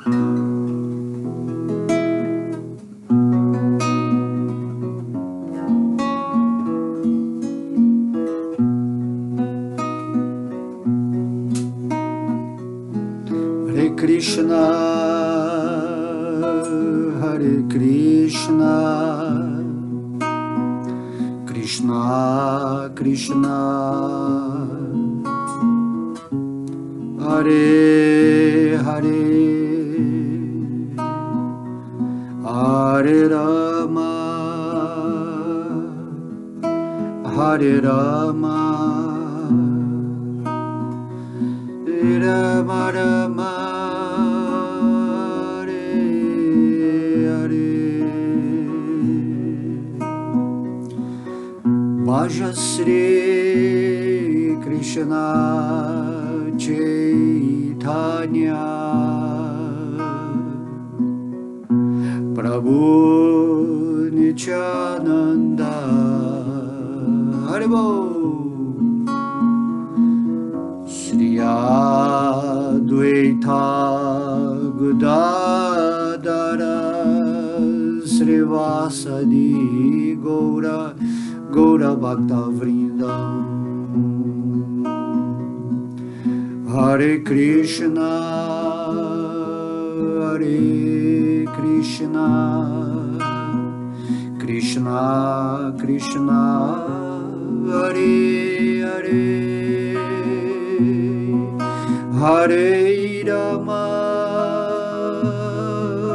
Hare Krishna, Hare Krishna, Krishna Krishna, Hare Hare, Hare Rama, Hare Rama, Rama Rama, Hare Hare. Bhaja Shri Krishna Chaitanya Prabhu Nityananda Haribo Sri Advaita Gadadara Srivasadi Gaura Bhakta Vrindam. Hare Krishna, Hare Krishna, Krishna Krishna, Hare Hare, Hare Rama,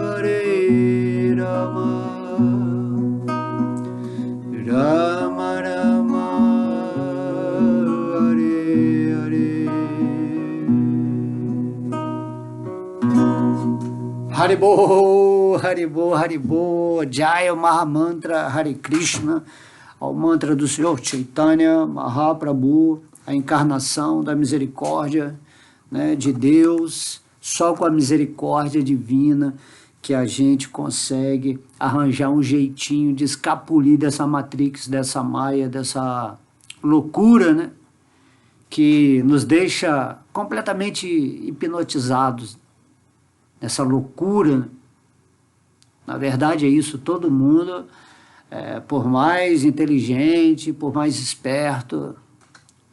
Hare Rama, Rama Rama, Hare Hare. Haribo, Haribo, Haribo, Jaya Mahamantra, Hare Krishna, ao mantra do Senhor Chaitanya Mahaprabhu, a encarnação da misericórdia, né, de Deus. Só com a misericórdia divina que a gente consegue arranjar um jeitinho de escapulir dessa matrix, dessa maia, dessa loucura, né, que nos deixa completamente hipnotizados, nessa loucura, né? Na verdade é isso, todo mundo, por mais inteligente, por mais esperto,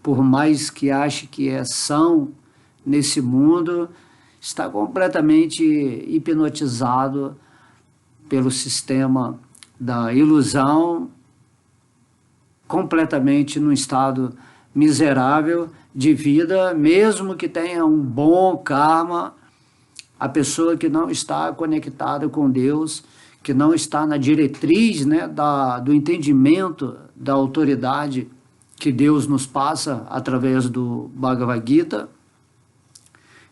por mais que ache que é são nesse mundo, está completamente hipnotizado pelo sistema da ilusão, completamente num estado miserável de vida, mesmo que tenha um bom karma. A pessoa que não está conectada com Deus, que não está na diretriz, né, do entendimento da autoridade que Deus nos passa através do Bhagavad Gita.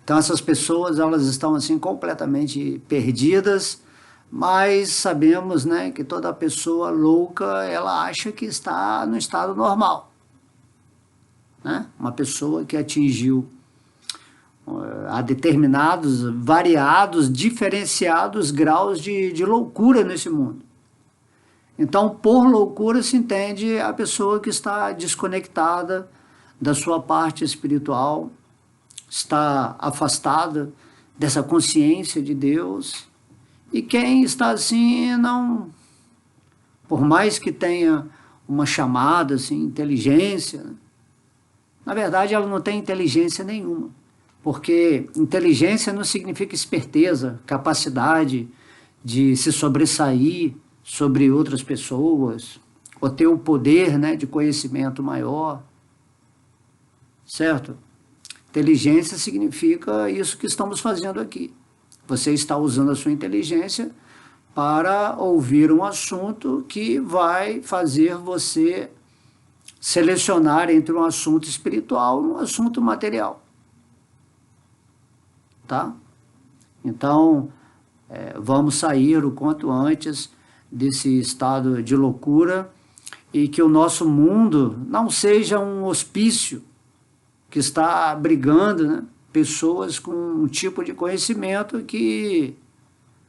Então essas pessoas, elas estão assim completamente perdidas, mas sabemos, né, que toda pessoa louca, ela acha que está no estado normal, né? Uma pessoa que atingiu a determinados, variados, diferenciados graus de loucura nesse mundo. Então, por loucura se entende a pessoa que está desconectada da sua parte espiritual, está afastada dessa consciência de Deus, e quem está assim, não, por mais que tenha uma chamada, assim, inteligência, né? Na verdade ela não tem inteligência nenhuma. Porque inteligência não significa esperteza, capacidade de se sobressair sobre outras pessoas, ou ter um poder, né, de conhecimento maior, certo? Inteligência significa isso que estamos fazendo aqui. Você está usando a sua inteligência para ouvir um assunto que vai fazer você selecionar entre um assunto espiritual e um assunto material. Tá? Então, vamos sair o quanto antes desse estado de loucura e que o nosso mundo não seja um hospício que está abrigando, né, pessoas com um tipo de conhecimento que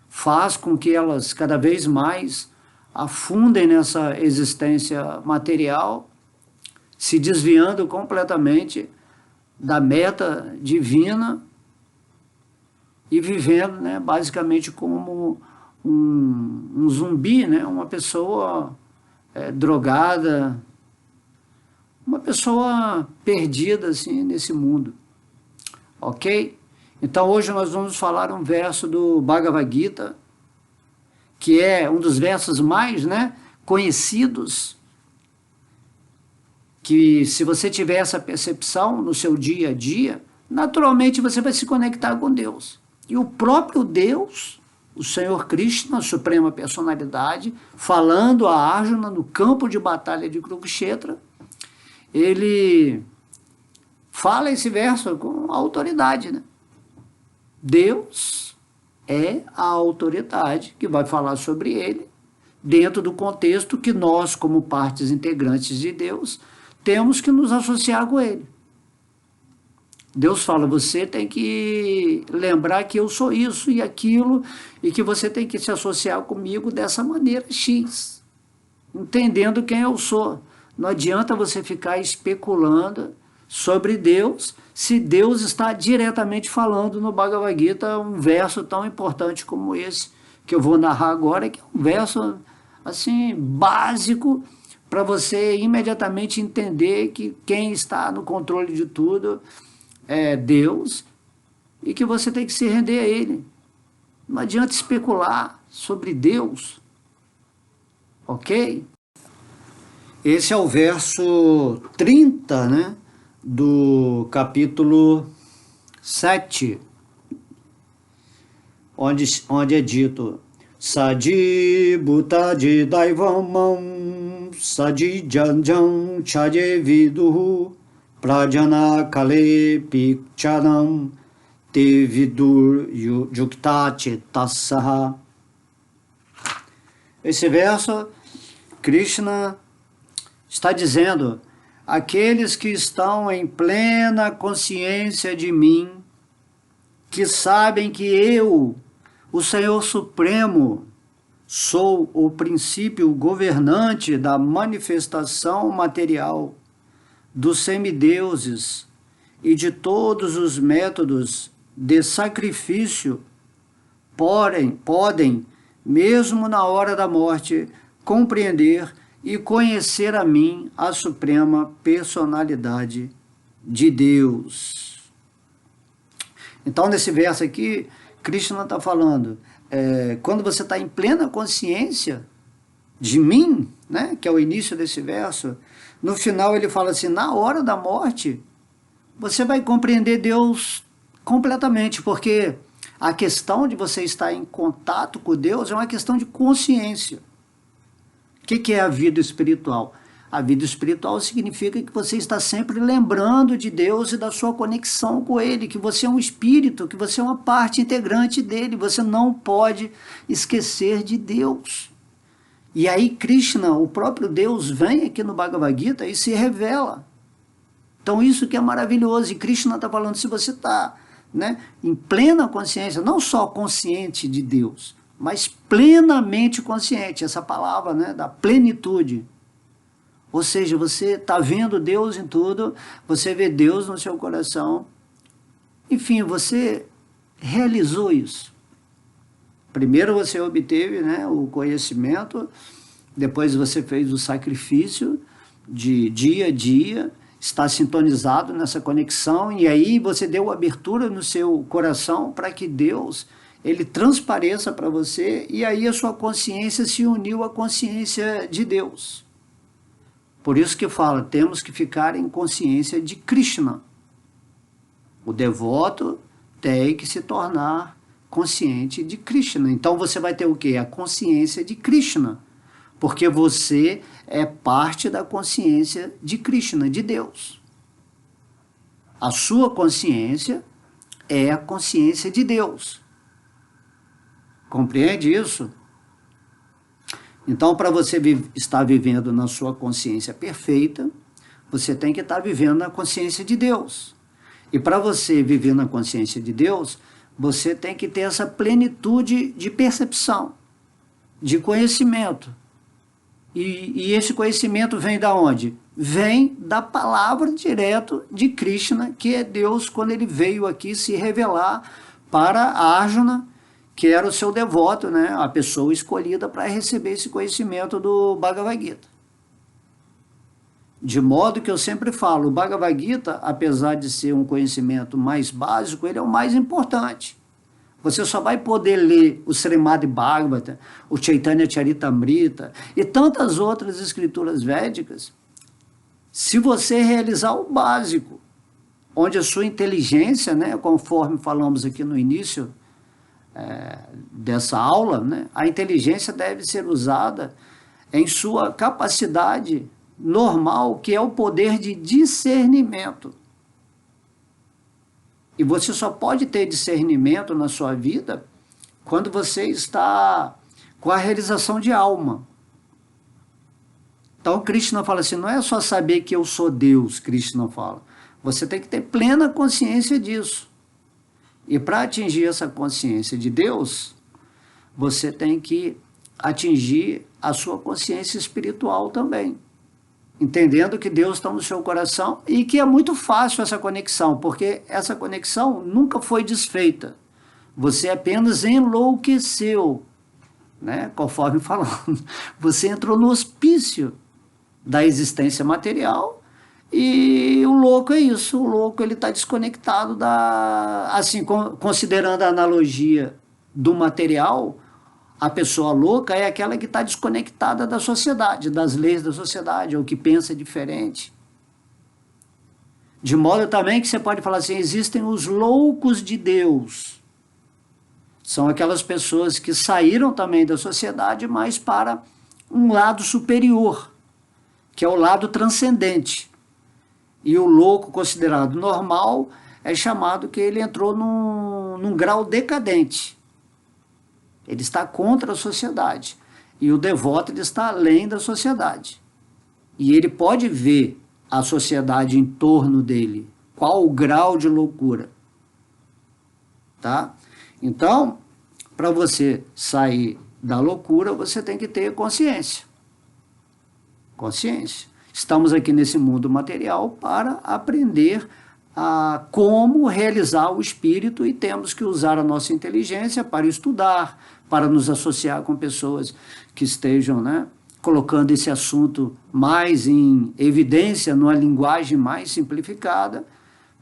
faz com que elas cada vez mais afundem nessa existência material, se desviando completamente da meta divina e vivendo, né, basicamente como um zumbi, né, uma pessoa drogada, uma pessoa perdida assim, nesse mundo. Ok? Então hoje nós vamos falar um verso do Bhagavad Gita, que é um dos versos mais, né, conhecidos, que se você tiver essa percepção no seu dia a dia, naturalmente você vai se conectar com Deus. E o próprio Deus, o Senhor Krishna, a Suprema Personalidade, falando a Arjuna no campo de batalha de Kurukshetra, ele fala esse verso com autoridade, né? Deus é a autoridade que vai falar sobre ele, dentro do contexto que nós, como partes integrantes de Deus, temos que nos associar com ele. Deus fala, você tem que lembrar que eu sou isso e aquilo, e que você tem que se associar comigo dessa maneira X, entendendo quem eu sou. Não adianta você ficar especulando sobre Deus, se Deus está diretamente falando no Bhagavad Gita um verso tão importante como esse, que eu vou narrar agora, que é um verso assim, básico, para você imediatamente entender que quem está no controle de tudo é Deus, e que você tem que se render a Ele. Não adianta especular sobre Deus, ok? Esse é o verso 30, né, do capítulo 7, onde é dito: Saji bhutaji daivamam saji janjam chaje viduhu prajana kale pikcharam te vidur yukta chetassaha. Esse verso, Krishna está dizendo: aqueles que estão em plena consciência de mim, que sabem que eu, o Senhor Supremo, sou o princípio governante da manifestação material, dos semideuses e de todos os métodos de sacrifício, podem, mesmo na hora da morte, compreender e conhecer a mim, a Suprema Personalidade de Deus. Então, nesse verso aqui, Krishna está falando, quando você está em plena consciência de mim, né, que é o início desse verso, no final ele fala assim, na hora da morte, você vai compreender Deus completamente, porque a questão de você estar em contato com Deus é uma questão de consciência. O que é a vida espiritual? A vida espiritual significa que você está sempre lembrando de Deus e da sua conexão com Ele, que você é um espírito, que você é uma parte integrante dele, você não pode esquecer de Deus. E aí Krishna, o próprio Deus, vem aqui no Bhagavad Gita e se revela. Então isso que é maravilhoso, e Krishna está falando, se você está, né, em plena consciência, não só consciente de Deus, mas plenamente consciente, essa palavra, né, da plenitude. Ou seja, você está vendo Deus em tudo, você vê Deus no seu coração, enfim, você realizou isso. Primeiro você obteve, né, o conhecimento, depois você fez o sacrifício de dia a dia, está sintonizado nessa conexão, e aí você deu abertura no seu coração para que Deus, ele transpareça para você, e aí a sua consciência se uniu à consciência de Deus. Por isso que fala, temos que ficar em consciência de Krishna. O devoto tem que se tornar consciente de Krishna. Então você vai ter o quê? A consciência de Krishna. Porque você é parte da consciência de Krishna, de Deus. A sua consciência é a consciência de Deus. Compreende isso? Então, para você estar vivendo na sua consciência perfeita, você tem que estar vivendo na consciência de Deus. E para você viver na consciência de Deus, você tem que ter essa plenitude de percepção, de conhecimento. E esse conhecimento vem da onde? Vem da palavra direto de Krishna, que é Deus, quando ele veio aqui se revelar para Arjuna, que era o seu devoto, né? A pessoa escolhida para receber esse conhecimento do Bhagavad Gita. De modo que eu sempre falo, o Bhagavad Gita, apesar de ser um conhecimento mais básico, ele é o mais importante. Você só vai poder ler o Srimad Bhagavatam, o Chaitanya Charitamrita e tantas outras escrituras védicas se você realizar o básico, onde a sua inteligência, né, conforme falamos aqui no início dessa aula, né, a inteligência deve ser usada em sua capacidade normal, que é o poder de discernimento. E você só pode ter discernimento na sua vida quando você está com a realização de alma. Então, Krishna fala assim, não é só saber que eu sou Deus, Krishna fala. Você tem que ter plena consciência disso. E para atingir essa consciência de Deus, você tem que atingir a sua consciência espiritual também. Entendendo que Deus está no seu coração e que é muito fácil essa conexão, porque essa conexão nunca foi desfeita. Você apenas enlouqueceu, né? Conforme falamos. Você entrou no hospício da existência material e o louco é isso. O louco ele está desconectado assim, considerando a analogia do material. A pessoa louca é aquela que está desconectada da sociedade, das leis da sociedade, ou que pensa diferente. De modo também que você pode falar assim, existem os loucos de Deus. São aquelas pessoas que saíram também da sociedade, mas para um lado superior, que é o lado transcendente. E o louco considerado normal é chamado que ele entrou num grau decadente. Ele está contra a sociedade. E o devoto ele está além da sociedade. E ele pode ver a sociedade em torno dele. Qual o grau de loucura. Tá? Então, para você sair da loucura, você tem que ter consciência. Consciência. Estamos aqui nesse mundo material para aprender a como realizar o espírito e temos que usar a nossa inteligência para estudar, para nos associar com pessoas que estejam, né, colocando esse assunto mais em evidência, numa linguagem mais simplificada,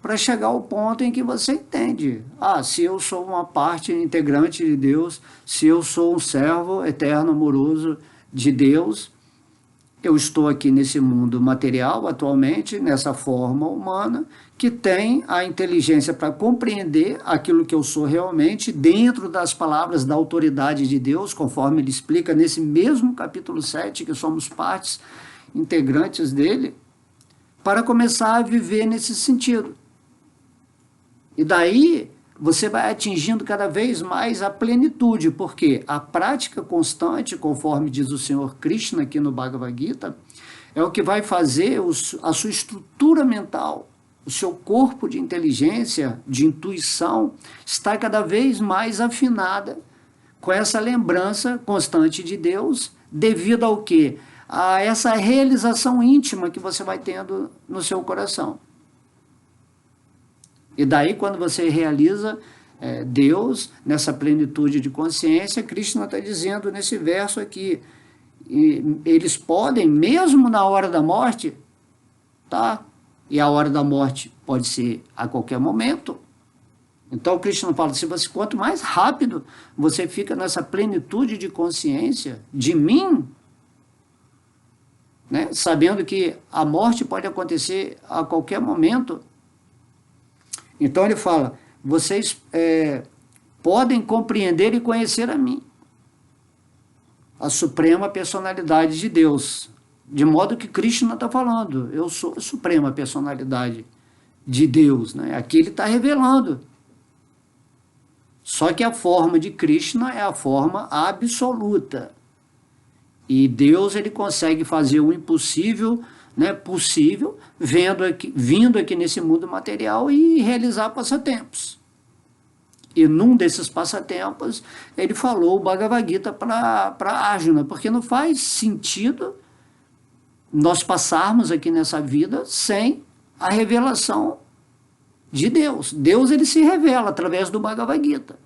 para chegar ao ponto em que você entende. Se eu sou uma parte integrante de Deus, se eu sou um servo eterno, amoroso de Deus, eu estou aqui nesse mundo material atualmente, nessa forma humana, que tem a inteligência para compreender aquilo que eu sou realmente dentro das palavras da autoridade de Deus, conforme ele explica nesse mesmo capítulo 7, que somos partes integrantes dele, para começar a viver nesse sentido. E daí você vai atingindo cada vez mais a plenitude, porque a prática constante, conforme diz o Senhor Krishna aqui no Bhagavad Gita, é o que vai fazer a sua estrutura mental, o seu corpo de inteligência, de intuição, estar cada vez mais afinada com essa lembrança constante de Deus, devido ao quê? A essa realização íntima que você vai tendo no seu coração. E daí, quando você realiza Deus, nessa plenitude de consciência, Krishna está dizendo nesse verso aqui, eles podem, mesmo na hora da morte, tá? E a hora da morte pode ser a qualquer momento. Então, Krishna fala, quanto mais rápido você fica nessa plenitude de consciência de mim, né? Sabendo que a morte pode acontecer a qualquer momento. Então ele fala, vocês podem compreender e conhecer a mim, a suprema personalidade de Deus. De modo que Krishna está falando, eu sou a suprema personalidade de Deus. Né? Aqui ele está revelando. Só que a forma de Krishna é a forma absoluta. E Deus ele consegue fazer o impossível, né, possível, vindo aqui nesse mundo material e realizar passatempos. E num desses passatempos, ele falou o Bhagavad Gita para Arjuna, porque não faz sentido nós passarmos aqui nessa vida sem a revelação de Deus. Deus ele se revela através do Bhagavad Gita.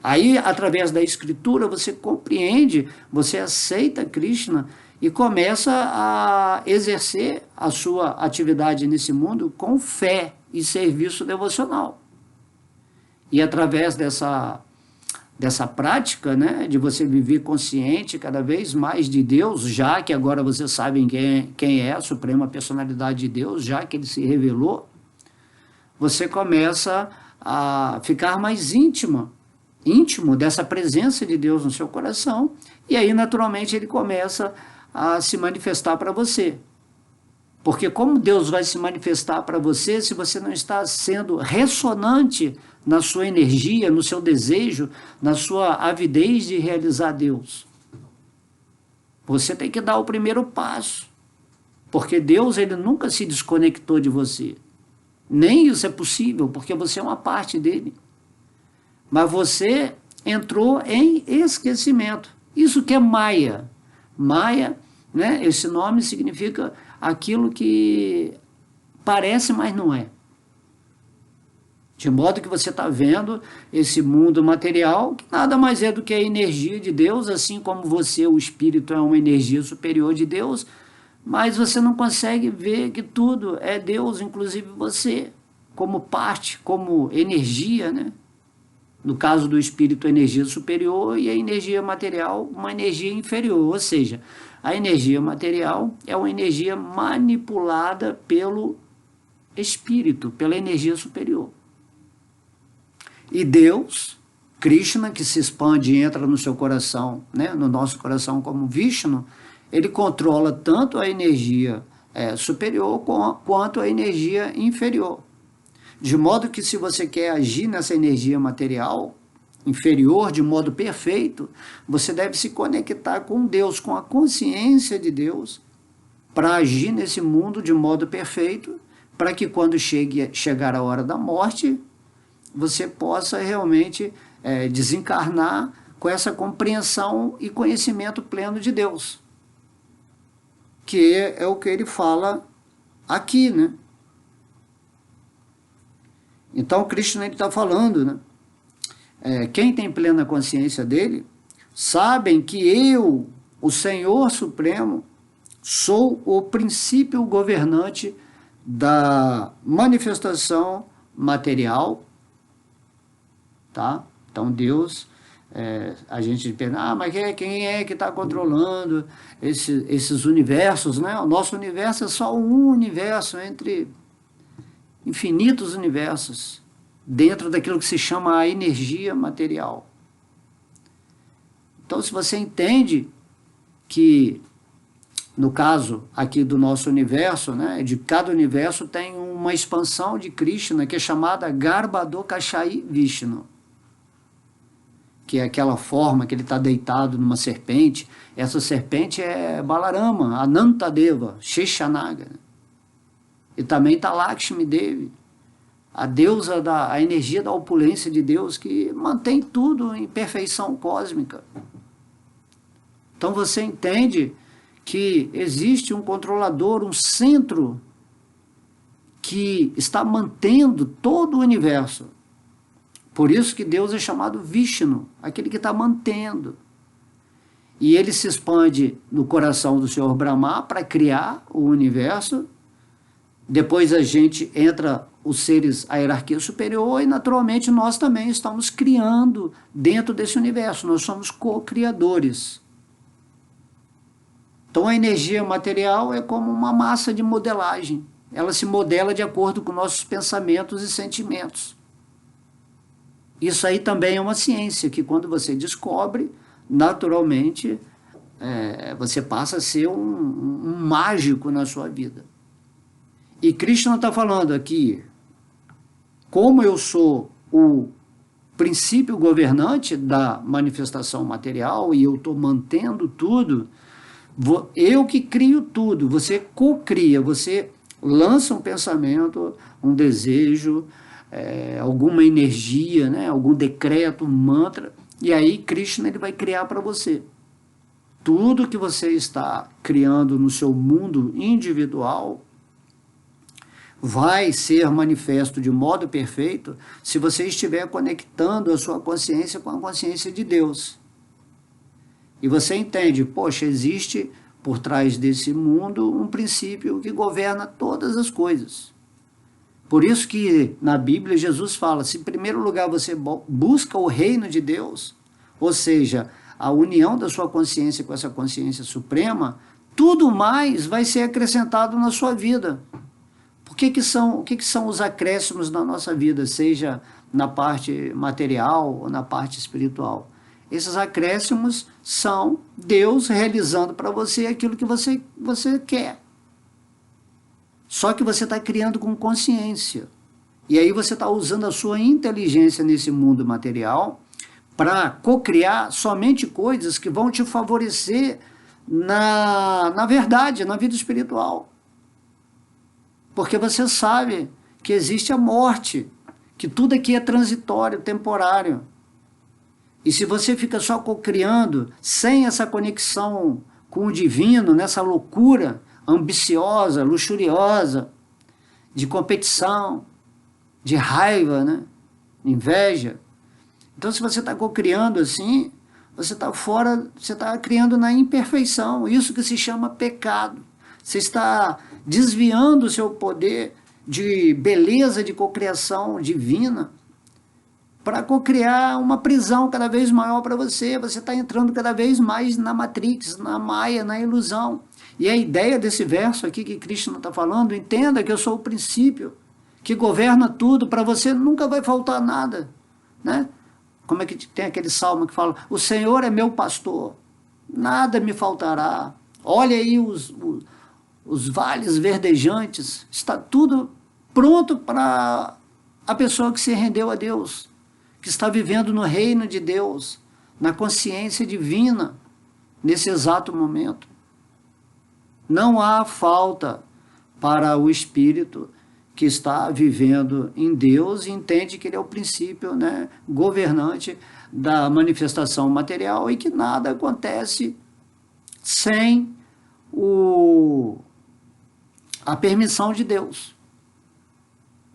Aí, através da escritura, você compreende, você aceita Krishna e começa a exercer a sua atividade nesse mundo com fé e serviço devocional. E através dessa prática, né, de você viver consciente cada vez mais de Deus, já que agora você sabe quem é a Suprema Personalidade de Deus, já que ele se revelou, você começa a ficar mais íntimo dessa presença de Deus no seu coração, e aí naturalmente ele começa a se manifestar para você. Porque como Deus vai se manifestar para você se você não está sendo ressonante na sua energia, no seu desejo, na sua avidez de realizar Deus? Você tem que dar o primeiro passo, porque Deus ele nunca se desconectou de você. Nem isso é possível, porque você é uma parte dele. Mas você entrou em esquecimento. Isso que é Maya. Maya, né, esse nome significa aquilo que parece, mas não é. De modo que você está vendo esse mundo material, que nada mais é do que a energia de Deus, assim como você, o Espírito, é uma energia superior de Deus, mas você não consegue ver que tudo é Deus, inclusive você, como parte, como energia, né? No caso do espírito, a energia superior, e a energia material, uma energia inferior. Ou seja, a energia material é uma energia manipulada pelo espírito, pela energia superior. E Deus, Krishna, que se expande e entra no seu coração, né, no nosso coração como Vishnu, ele controla tanto a energia superior quanto a energia inferior. De modo que se você quer agir nessa energia material inferior de modo perfeito, você deve se conectar com Deus, com a consciência de Deus, para agir nesse mundo de modo perfeito, para que quando chegar a hora da morte, você possa realmente desencarnar com essa compreensão e conhecimento pleno de Deus, que é o que ele fala aqui, né? Então, Krishna está falando, né? Quem tem plena consciência dele, sabem que eu, o Senhor Supremo, sou o princípio governante da manifestação material, tá? Então, Deus, a gente pensa, mas quem é que está controlando esses universos, né? O nosso universo é só um universo entre infinitos universos, dentro daquilo que se chama a energia material. Então, se você entende que, no caso aqui do nosso universo, né, de cada universo tem uma expansão de Krishna que é chamada Garbhodakashayi Vishnu, que é aquela forma que ele está deitado numa serpente. Essa serpente é Balarama, Anantadeva, Sheshanaga. E também está Lakshmi Devi, a deusa, a energia da opulência de Deus, que mantém tudo em perfeição cósmica. Então você entende que existe um controlador, um centro, que está mantendo todo o universo. Por isso que Deus é chamado Vishnu, aquele que está mantendo. E ele se expande no coração do Senhor Brahma para criar o universo. Depois a gente entra os seres, a hierarquia superior, e naturalmente nós também estamos criando dentro desse universo, nós somos co-criadores. Então a energia material é como uma massa de modelagem, ela se modela de acordo com nossos pensamentos e sentimentos. Isso aí também é uma ciência, que quando você descobre, naturalmente, você passa a ser um mágico na sua vida. E Krishna está falando aqui, como eu sou o princípio governante da manifestação material e eu estou mantendo tudo, eu que crio tudo, você co-cria, você lança um pensamento, um desejo, alguma energia, né, algum decreto, um mantra, e aí Krishna ele vai criar para você. Tudo que você está criando no seu mundo individual, vai ser manifesto de modo perfeito se você estiver conectando a sua consciência com a consciência de Deus. E você entende, poxa, existe por trás desse mundo um princípio que governa todas as coisas. Por isso que na Bíblia Jesus fala, se em primeiro lugar você busca o reino de Deus, ou seja, a união da sua consciência com essa consciência suprema, tudo mais vai ser acrescentado na sua vida. O que são os acréscimos na nossa vida, seja na parte material ou na parte espiritual? Esses acréscimos são Deus realizando para você aquilo que você quer. Só que você está criando com consciência. E aí você está usando a sua inteligência nesse mundo material para cocriar somente coisas que vão te favorecer na verdade, na vida espiritual. Porque você sabe que existe a morte, que tudo aqui é transitório, temporário. E se você fica só cocriando, sem essa conexão com o divino, nessa loucura ambiciosa, luxuriosa, de competição, de raiva, né? Inveja. Então, se você está cocriando assim, você está fora, você está criando na imperfeição, isso que se chama pecado. Você está desviando o seu poder de beleza de cocriação divina para cocriar uma prisão cada vez maior para você. Você está entrando cada vez mais na Matrix, na Maia, na ilusão. E a ideia desse verso aqui que Krishna está falando, entenda que eu sou o princípio que governa tudo, para você nunca vai faltar nada, né? Como é que tem aquele salmo que fala, o Senhor é meu pastor, nada me faltará. Olha aí os vales verdejantes, está tudo pronto para a pessoa que se rendeu a Deus, que está vivendo no reino de Deus, na consciência divina, nesse exato momento. Não há falta para o espírito que está vivendo em Deus e entende que ele é o princípio, né, governante da manifestação material e que nada acontece sem a permissão de Deus.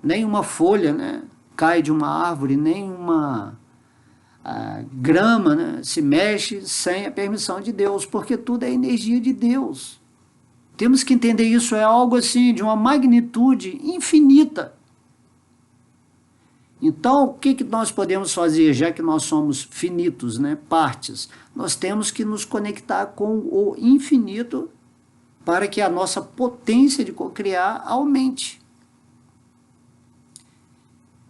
Nenhuma folha, né, cai de uma árvore, nenhuma grama, né, se mexe sem a permissão de Deus, porque tudo é energia de Deus. Temos que entender isso, é algo assim, de uma magnitude infinita. Então, o que nós podemos fazer, já que nós somos finitos, né, partes? Nós temos que nos conectar com o infinito para que a nossa potência de cocriar aumente.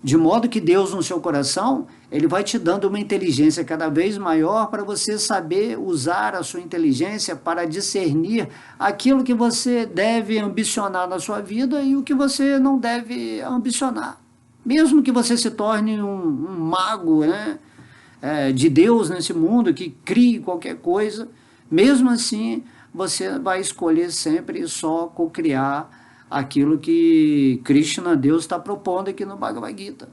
De modo que Deus, no seu coração, ele vai te dando uma inteligência cada vez maior para você saber usar a sua inteligência para discernir aquilo que você deve ambicionar na sua vida e o que você não deve ambicionar. Mesmo que você se torne um mago, né, de Deus nesse mundo, que crie qualquer coisa, mesmo assim você vai escolher sempre só cocriar aquilo que Krishna, Deus, está propondo aqui no Bhagavad Gita.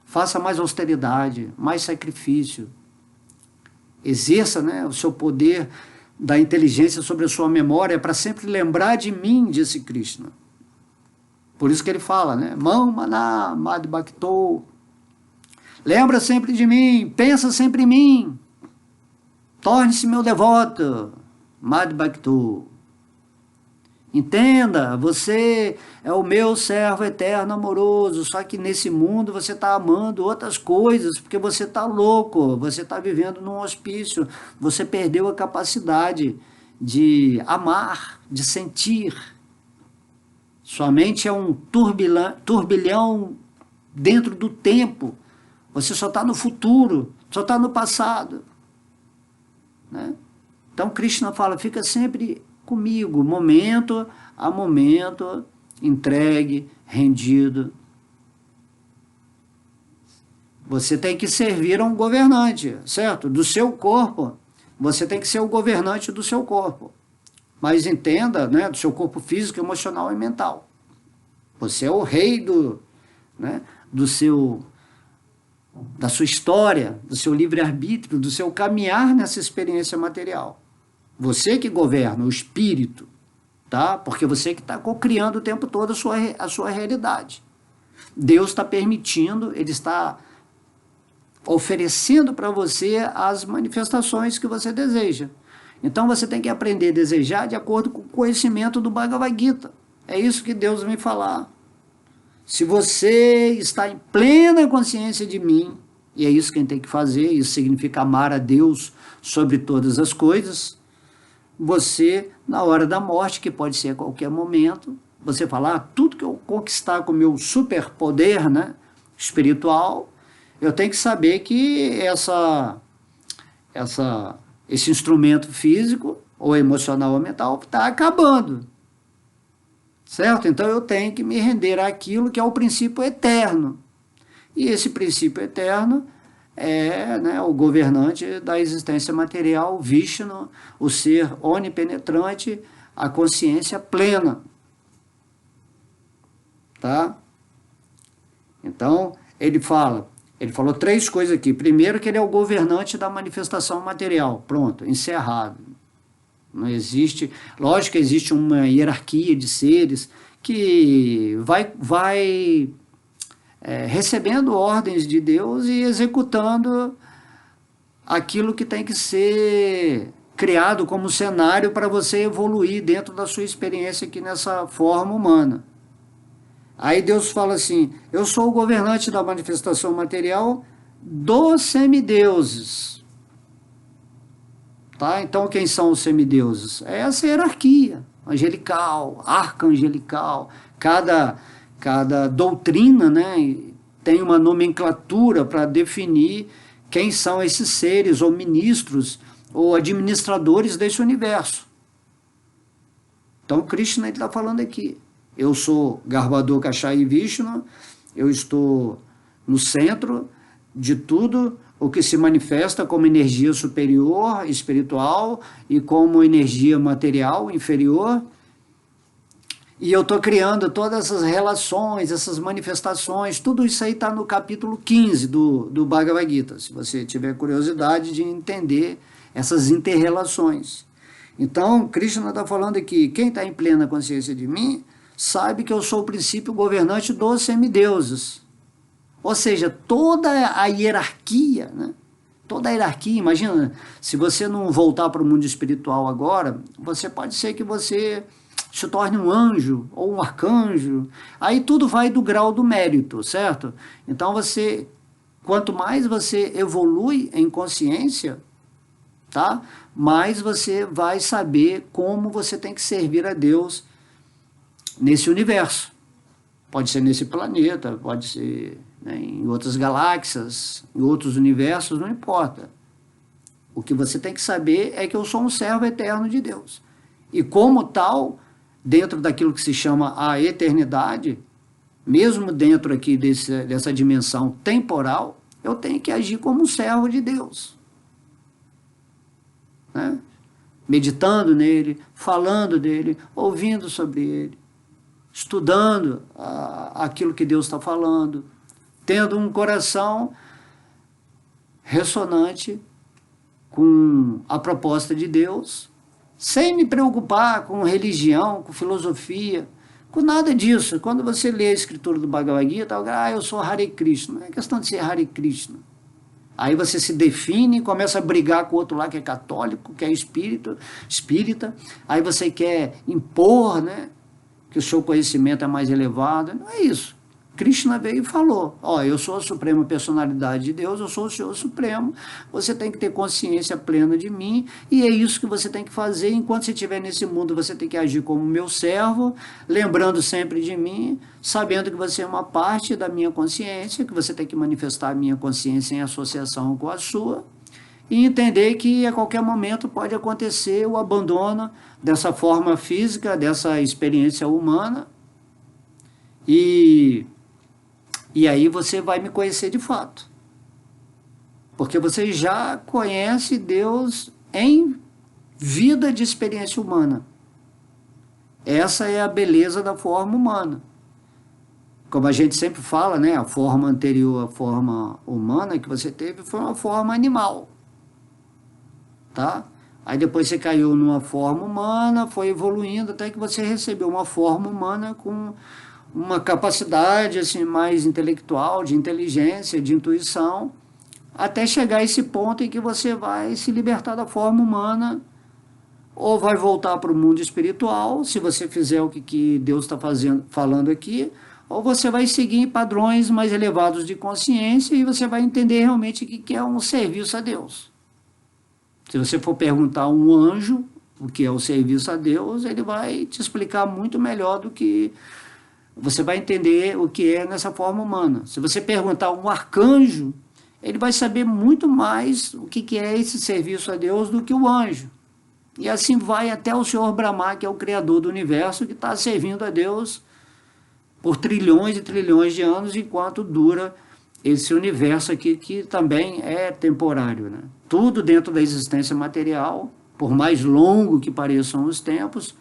Faça mais austeridade, mais sacrifício. Exerça, né, o seu poder da inteligência sobre a sua memória para sempre lembrar de mim, disse Krishna. Por isso que ele fala, né? Mam maná mad bhakto. Lembra sempre de mim, pensa sempre em mim. Torne-se meu devoto, mad bhakto. Entenda, você é o meu servo eterno amoroso, só que nesse mundo você está amando outras coisas, porque você está louco, você está vivendo num hospício, você perdeu a capacidade de amar, de sentir. Sua mente é um turbilhão dentro do tempo, você só está no futuro, só está no passado, né? Então Krishna fala, fica sempre comigo, momento a momento, entregue, rendido. Você tem que servir a um governante, certo? Do seu corpo. Você tem que ser o governante do seu corpo. Mas entenda, né, do seu corpo físico, emocional e mental. Você é o rei né, da sua história, do seu livre-arbítrio, do seu caminhar nessa experiência material. Você que governa o espírito, tá? Porque você que está criando o tempo todo a sua realidade. Deus está permitindo, Ele está oferecendo para você as manifestações que você deseja. Então você tem que aprender a desejar de acordo com o conhecimento do Bhagavad Gita. É isso que Deus vem falar. Se você está em plena consciência de mim, e é isso que a gente tem que fazer, isso significa amar a Deus sobre todas as coisas, você, na hora da morte, que pode ser a qualquer momento, você falar, tudo que eu conquistar com o meu superpoder, né, espiritual, eu tenho que saber que esse instrumento físico, ou emocional ou mental, está acabando. Certo? Então eu tenho que me render àquilo que é o princípio eterno. E esse princípio eterno é, né, o governante da existência material, Vishnu, o ser onipenetrante, a consciência plena. Tá? Então, ele falou 3 coisas aqui. Primeiro, que ele é o governante da manifestação material. Pronto, encerrado. Não existe, lógico que existe uma hierarquia de seres que vai recebendo ordens de Deus e executando aquilo que tem que ser criado como cenário para você evoluir dentro da sua experiência aqui nessa forma humana. Aí Deus fala assim, eu sou o governante da manifestação material dos semideuses. Tá? Então, quem são os semideuses? É essa hierarquia angelical, arcangelical. Cada doutrina, né, tem uma nomenclatura para definir quem são esses seres, ou ministros, ou administradores desse universo. Então, Krishna está falando aqui. Eu sou Garbhador Kashai Vishnu, eu estou no centro de tudo o que se manifesta como energia superior, espiritual, e como energia material inferior. E eu estou criando todas essas relações, essas manifestações, tudo isso aí está no capítulo 15 do Bhagavad Gita, se você tiver curiosidade de entender essas inter-relações. Então, Krishna está falando aqui, quem está em plena consciência de mim, sabe que eu sou o princípio governante dos semideuses. Ou seja, toda a hierarquia, né? Toda a hierarquia, imagina, se você não voltar para o mundo espiritual agora, você pode ser que você se torne um anjo ou um arcanjo. Aí tudo vai do grau do mérito, certo? Então quanto mais você evolui em consciência, tá? Mais você vai saber como você tem que servir a Deus nesse universo. Pode ser nesse planeta, pode ser, né, em outras galáxias, em outros universos, não importa. O que você tem que saber é que eu sou um servo eterno de Deus. E como tal, dentro daquilo que se chama a eternidade, mesmo dentro aqui dessa dimensão temporal, eu tenho que agir como um servo de Deus. Né? Meditando nele, falando dele, ouvindo sobre ele, estudando aquilo que Deus está falando, tendo um coração ressonante com a proposta de Deus, sem me preocupar com religião, com filosofia, com nada disso. Quando você lê a escritura do Bhagavad Gita, eu sou Hare Krishna. Não é questão de ser Hare Krishna. Aí você se define, começa a brigar com o outro lá que é católico, que é espírita, aí você quer impor, né, que o seu conhecimento é mais elevado. Não é isso. Krishna veio e falou, eu sou a suprema personalidade de Deus, eu sou o Senhor Supremo, você tem que ter consciência plena de mim, e é isso que você tem que fazer, enquanto você estiver nesse mundo, você tem que agir como meu servo, lembrando sempre de mim, sabendo que você é uma parte da minha consciência, que você tem que manifestar a minha consciência em associação com a sua, e entender que a qualquer momento pode acontecer o abandono dessa forma física, dessa experiência humana, e aí você vai me conhecer de fato. Porque você já conhece Deus em vida de experiência humana. Essa é a beleza da forma humana. Como a gente sempre fala, né, a forma anterior à forma humana que você teve foi uma forma animal. Tá? Aí depois você caiu numa forma humana, foi evoluindo até que você recebeu uma forma humana com uma capacidade assim, mais intelectual, de inteligência, de intuição, até chegar a esse ponto em que você vai se libertar da forma humana ou vai voltar para o mundo espiritual, se você fizer o que Deus está falando aqui, ou você vai seguir em padrões mais elevados de consciência e você vai entender realmente o que é um serviço a Deus. Se você for perguntar a um anjo o que é o serviço a Deus, ele vai te explicar muito melhor do que você vai entender o que é nessa forma humana. Se você perguntar a um arcanjo, ele vai saber muito mais o que é esse serviço a Deus do que o anjo. E assim vai até o Senhor Brahma, que é o Criador do Universo, que está servindo a Deus por trilhões e trilhões de anos, enquanto dura esse universo aqui, que também é temporário, né? Tudo dentro da existência material, por mais longo que pareçam os tempos,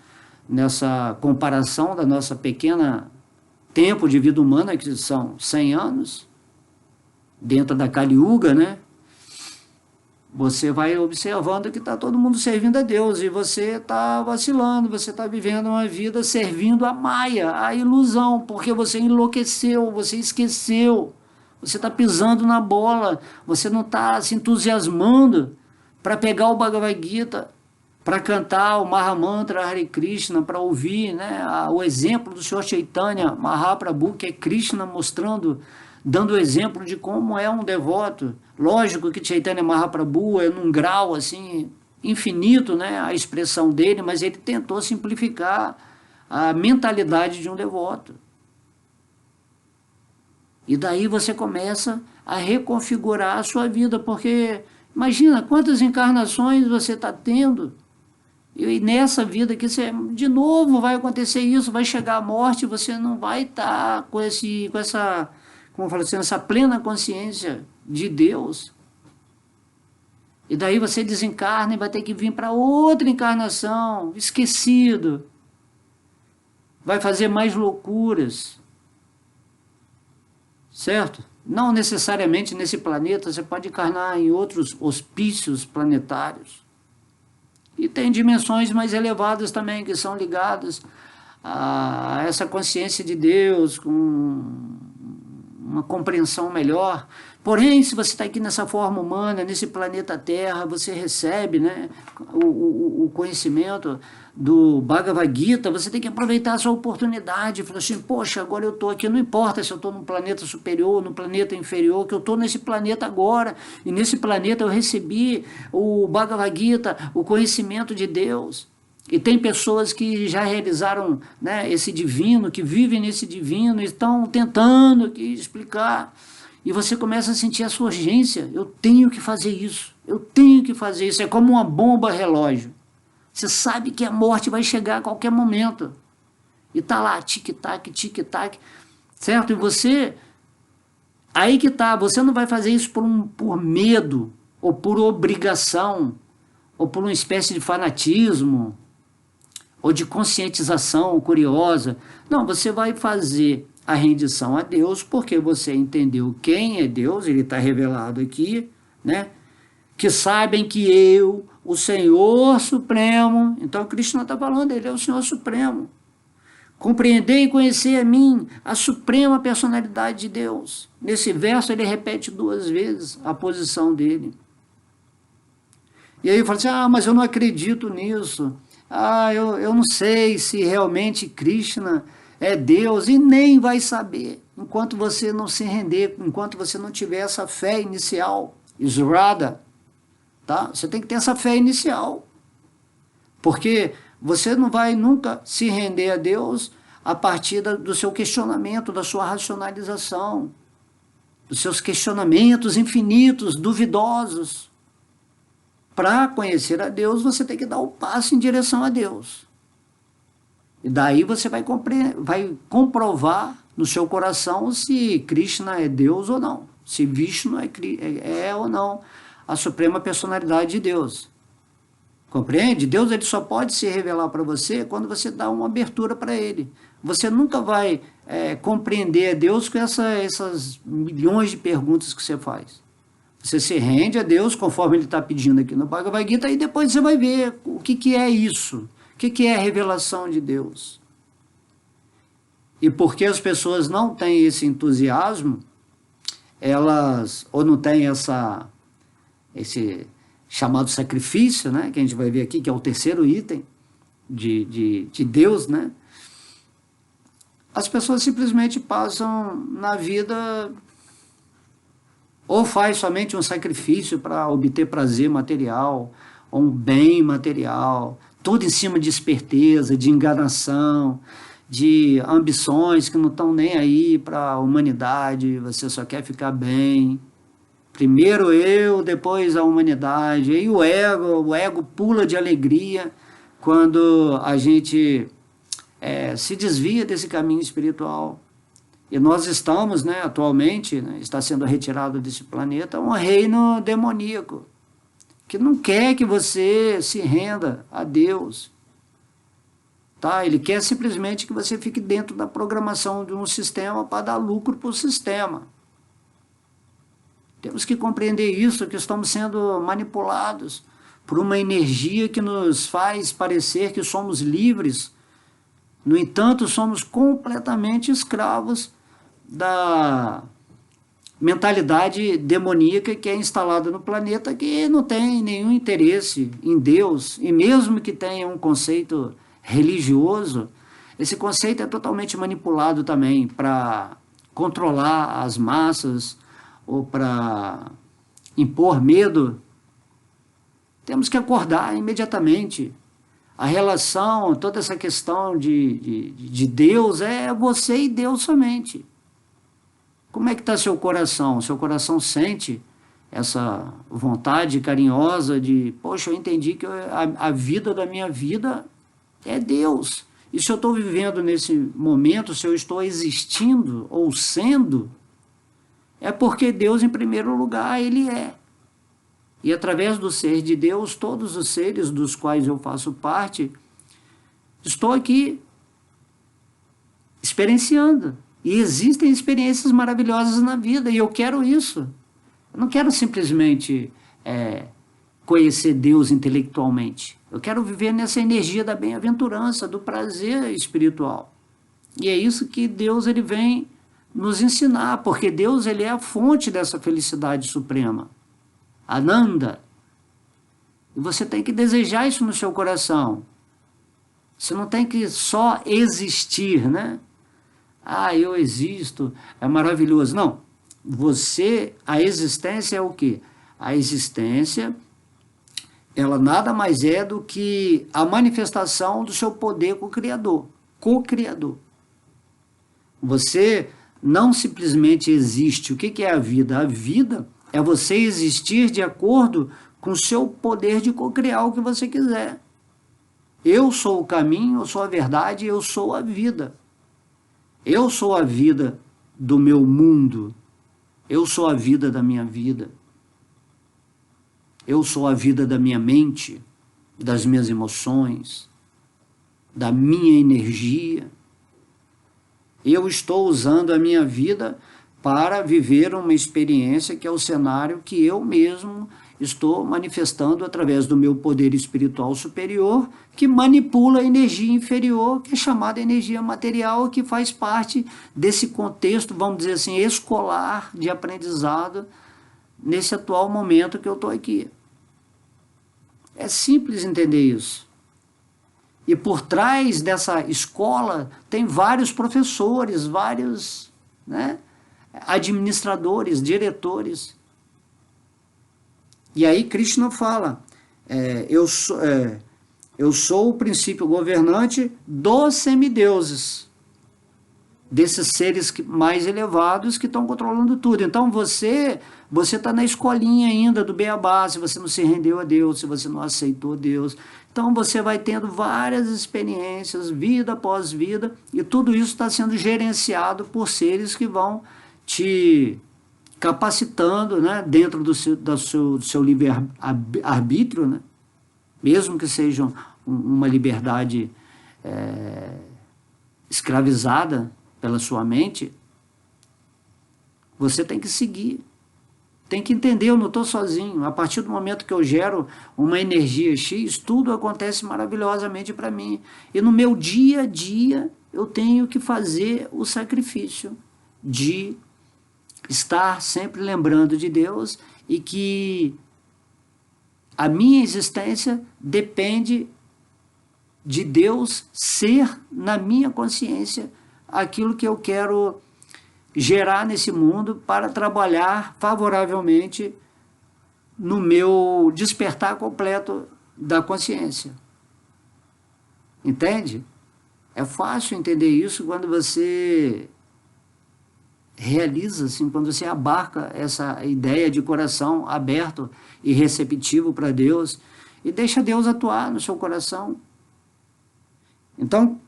nessa comparação da nossa pequena tempo de vida humana, que são 100 anos, dentro da Kali Yuga, né? Você vai observando que está todo mundo servindo a Deus e você está vacilando, você está vivendo uma vida servindo a Maia, a ilusão, porque você enlouqueceu, você esqueceu, você está pisando na bola, você não está se entusiasmando para pegar o Bhagavad Gita, para cantar o Mahamantra Hare Krishna, para ouvir, né, o exemplo do Senhor Chaitanya Mahaprabhu, que é Krishna mostrando, dando o exemplo de como é um devoto. Lógico que Chaitanya Mahaprabhu é num grau assim infinito, né, a expressão dele, mas ele tentou simplificar a mentalidade de um devoto. E daí você começa a reconfigurar a sua vida, porque imagina quantas encarnações você está tendo, e nessa vida aqui, você, de novo vai acontecer isso, vai chegar a morte, você não vai estar com essa, como eu falo assim, essa plena consciência de Deus. E daí você desencarna e vai ter que vir para outra encarnação, esquecido. Vai fazer mais loucuras. Certo? Não necessariamente nesse planeta, você pode encarnar em outros hospícios planetários. E tem dimensões mais elevadas também, que são ligadas a essa consciência de Deus, com uma compreensão melhor. Porém, se você está aqui nessa forma humana, nesse planeta Terra, você recebe, né, o conhecimento do Bhagavad Gita, você tem que aproveitar essa oportunidade. Falar assim, poxa, agora eu estou aqui, não importa se eu estou num planeta superior, num planeta inferior, que eu estou nesse planeta agora, e nesse planeta eu recebi o Bhagavad Gita, o conhecimento de Deus. E tem pessoas que já realizaram, né, esse divino, que vivem nesse divino, e estão tentando aqui explicar. E você começa a sentir a sua urgência. Eu tenho que fazer isso. Eu tenho que fazer isso. É como uma bomba relógio. Você sabe que a morte vai chegar a qualquer momento. E está lá, tic-tac, tic-tac. Certo? E você... Aí que está. Você não vai fazer isso por medo, ou por obrigação, ou por uma espécie de fanatismo, ou de conscientização curiosa. Não, você vai fazer a rendição a Deus, porque você entendeu quem é Deus, ele está revelado aqui, né? Que sabem que eu, o Senhor Supremo, então Krishna está falando, ele é o Senhor Supremo. Compreender e conhecer a mim, a suprema personalidade de Deus. Nesse verso ele repete 2 vezes a posição dele. E aí eu falo assim, mas eu não acredito nisso. Eu não sei se realmente Krishna é Deus, e nem vai saber, enquanto você não se render, enquanto você não tiver essa fé inicial, Srada, tá? Você tem que ter essa fé inicial, porque você não vai nunca se render a Deus a partir do seu questionamento, da sua racionalização, dos seus questionamentos infinitos, duvidosos. Para conhecer a Deus, você tem que dar o passo em direção a Deus. E daí você vai comprovar no seu coração se Krishna é Deus ou não. Se Vishnu é ou não a suprema personalidade de Deus. Compreende? Deus ele só pode se revelar para você quando você dá uma abertura para ele. Você nunca vai compreender a Deus com essas milhões de perguntas que você faz. Você se rende a Deus conforme ele está pedindo aqui no Bhagavad Gita, e depois você vai ver o que é isso, o que é a revelação de Deus. E porque as pessoas não têm esse entusiasmo, elas, ou não têm esse chamado sacrifício, né, que a gente vai ver aqui, que é o terceiro item de Deus, né, as pessoas simplesmente passam na vida, ou faz somente um sacrifício para obter prazer material, ou um bem material, tudo em cima de esperteza, de enganação, de ambições que não estão nem aí para a humanidade, você só quer ficar bem. Primeiro eu, depois a humanidade. E o ego pula de alegria quando a gente se desvia desse caminho espiritual. E nós estamos, né, atualmente, né, está sendo retirado desse planeta um reino demoníaco, que não quer que você se renda a Deus. Tá? Ele quer simplesmente que você fique dentro da programação de um sistema para dar lucro para o sistema. Temos que compreender isso, que estamos sendo manipulados por uma energia que nos faz parecer que somos livres. No entanto, somos completamente escravos da mentalidade demoníaca que é instalada no planeta, que não tem nenhum interesse em Deus, e mesmo que tenha um conceito religioso, esse conceito é totalmente manipulado também para controlar as massas ou para impor medo. Temos que acordar imediatamente. A relação, toda essa questão de Deus é você e Deus somente. Como é que está seu coração? Seu coração sente essa vontade carinhosa de, poxa, eu entendi que a vida da minha vida é Deus. E se eu estou vivendo nesse momento, se eu estou existindo ou sendo, é porque Deus, em primeiro lugar, Ele é. E através do ser de Deus, todos os seres dos quais eu faço parte, estou aqui experienciando. E existem experiências maravilhosas na vida, e eu quero isso. Eu não quero simplesmente conhecer Deus intelectualmente. Eu quero viver nessa energia da bem-aventurança, do prazer espiritual. E é isso que Deus ele vem nos ensinar, porque Deus ele é a fonte dessa felicidade suprema. Ananda. E você tem que desejar isso no seu coração. Você não tem que só existir, né? Ah, eu existo, é maravilhoso. Não. A existência é o quê? A existência, ela nada mais é do que a manifestação do seu poder co-criador. Você não simplesmente existe. O que é a vida? A vida é você existir de acordo com o seu poder de co-criar o que você quiser. Eu sou o caminho, eu sou a verdade, eu sou a vida. Eu sou a vida do meu mundo. Eu sou a vida da minha vida. Eu sou a vida da minha mente, das minhas emoções, da minha energia. Eu estou usando a minha vida para viver uma experiência que é o cenário que eu mesmo estou manifestando através do meu poder espiritual superior, que manipula a energia inferior, que é chamada energia material, que faz parte desse contexto, vamos dizer assim, escolar de aprendizado, nesse atual momento que eu estou aqui. É simples entender isso. E por trás dessa escola tem vários professores, vários, né, administradores, diretores. E aí Krishna fala, eu sou o princípio governante dos semideuses, desses seres mais elevados que estão controlando tudo. Então você está na escolinha ainda do beabá, se você não se rendeu a Deus, se você não aceitou Deus. Então você vai tendo várias experiências, vida após vida, e tudo isso está sendo gerenciado por seres que te capacitando, né, dentro do seu livre-arbítrio, né, mesmo que seja uma liberdade escravizada pela sua mente, você tem que seguir. Tem que entender, eu não estou sozinho. A partir do momento que eu gero uma energia X, tudo acontece maravilhosamente para mim. E no meu dia a dia, eu tenho que fazer o sacrifício de estar sempre lembrando de Deus e que a minha existência depende de Deus ser na minha consciência aquilo que eu quero gerar nesse mundo para trabalhar favoravelmente no meu despertar completo da consciência. Entende? É fácil entender isso quando você realiza, assim, quando você abarca essa ideia de coração aberto e receptivo para Deus e deixa Deus atuar no seu coração. Então,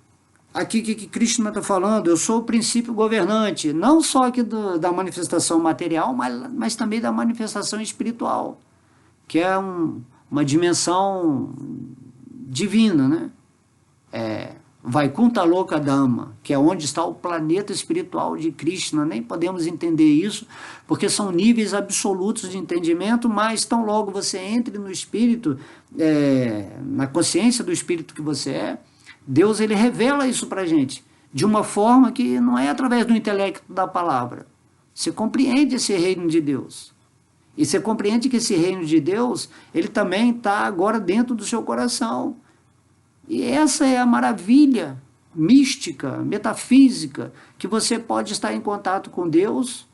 aqui que Krishna está falando, eu sou o princípio governante, não só aqui da manifestação material, mas também da manifestação espiritual, que é uma dimensão divina, né? Vaikuntha Loka Dhamma, que é onde está o planeta espiritual de Krishna. Nem podemos entender isso, porque são níveis absolutos de entendimento, mas tão logo você entre no espírito, na consciência do espírito que você é, Deus ele revela isso para a gente, de uma forma que não é através do intelecto da palavra. Você compreende esse reino de Deus. E você compreende que esse reino de Deus, ele também está agora dentro do seu coração. E essa é a maravilha mística, metafísica, que você pode estar em contato com Deus,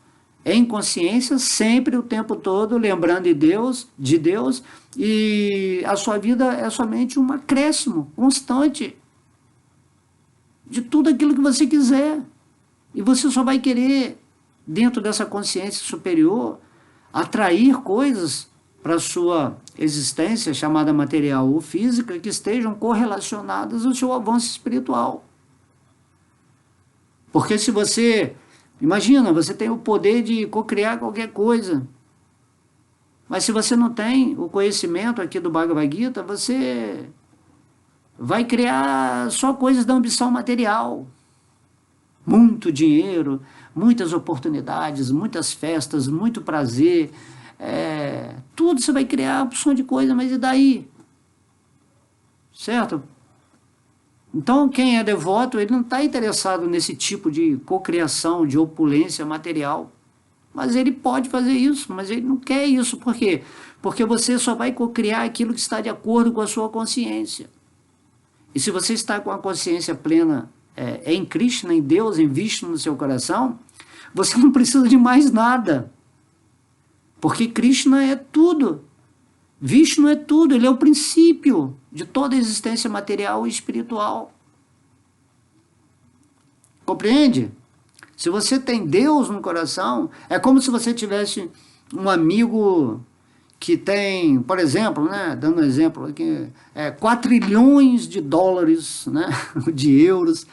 em consciência, sempre o tempo todo, lembrando de Deus, e a sua vida é somente um acréscimo constante de tudo aquilo que você quiser. E você só vai querer, dentro dessa consciência superior, atrair coisas para a sua existência, chamada material ou física, que estejam correlacionadas ao seu avanço espiritual. Porque se você, imagina, você tem o poder de cocriar qualquer coisa, mas se você não tem o conhecimento aqui do Bhagavad Gita, você vai criar só coisas da ambição material. Muito dinheiro, muitas oportunidades, muitas festas, muito prazer, tudo você vai criar opção de coisa, mas e daí? Certo? Então, quem é devoto, ele não está interessado nesse tipo de cocriação, de opulência material. Mas ele pode fazer isso, mas ele não quer isso. Por quê? Porque você só vai cocriar aquilo que está de acordo com a sua consciência. E se você está com a consciência plena em Krishna, em Deus, em Vishnu no seu coração, você não precisa de mais nada. Porque Krishna é tudo. Vishnu é tudo, ele é o princípio de toda a existência material e espiritual. Compreende? Se você tem Deus no coração, é como se você tivesse um amigo que tem, por exemplo, né, dando um exemplo aqui, 4 trilhões de dólares, né, de euros.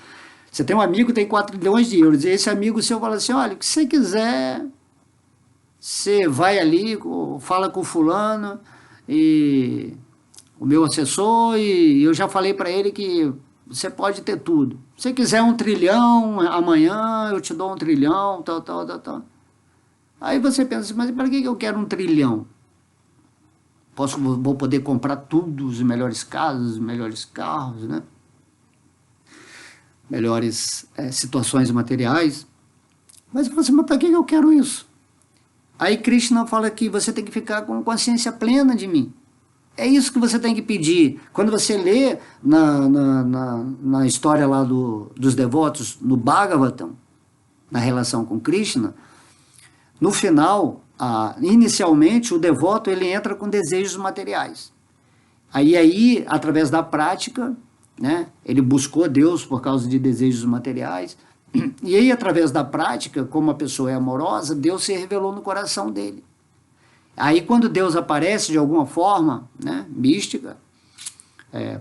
Você tem um amigo que tem 4 trilhões de euros, e esse amigo seu fala assim, olha, o que você quiser, você vai ali, fala com o fulano, e o meu assessor, e eu já falei para ele que você pode ter tudo. Se você quiser 1 trilhão, amanhã eu te dou 1 trilhão, tal. Aí você pensa assim, mas para que eu quero 1 trilhão? Vou poder comprar tudo, os melhores casas, os melhores carros, né? Melhores situações materiais. Mas você, mas para que eu quero isso? Aí Krishna fala que você tem que ficar com consciência plena de mim. É isso que você tem que pedir. Quando você lê na história lá dos devotos, no Bhagavatam, na relação com Krishna, no final, inicialmente, o devoto ele entra com desejos materiais. Aí através da prática, né, ele buscou Deus por causa de desejos materiais, e aí, através da prática, como a pessoa é amorosa, Deus se revelou no coração dele. Aí, quando Deus aparece de alguma forma, né, mística,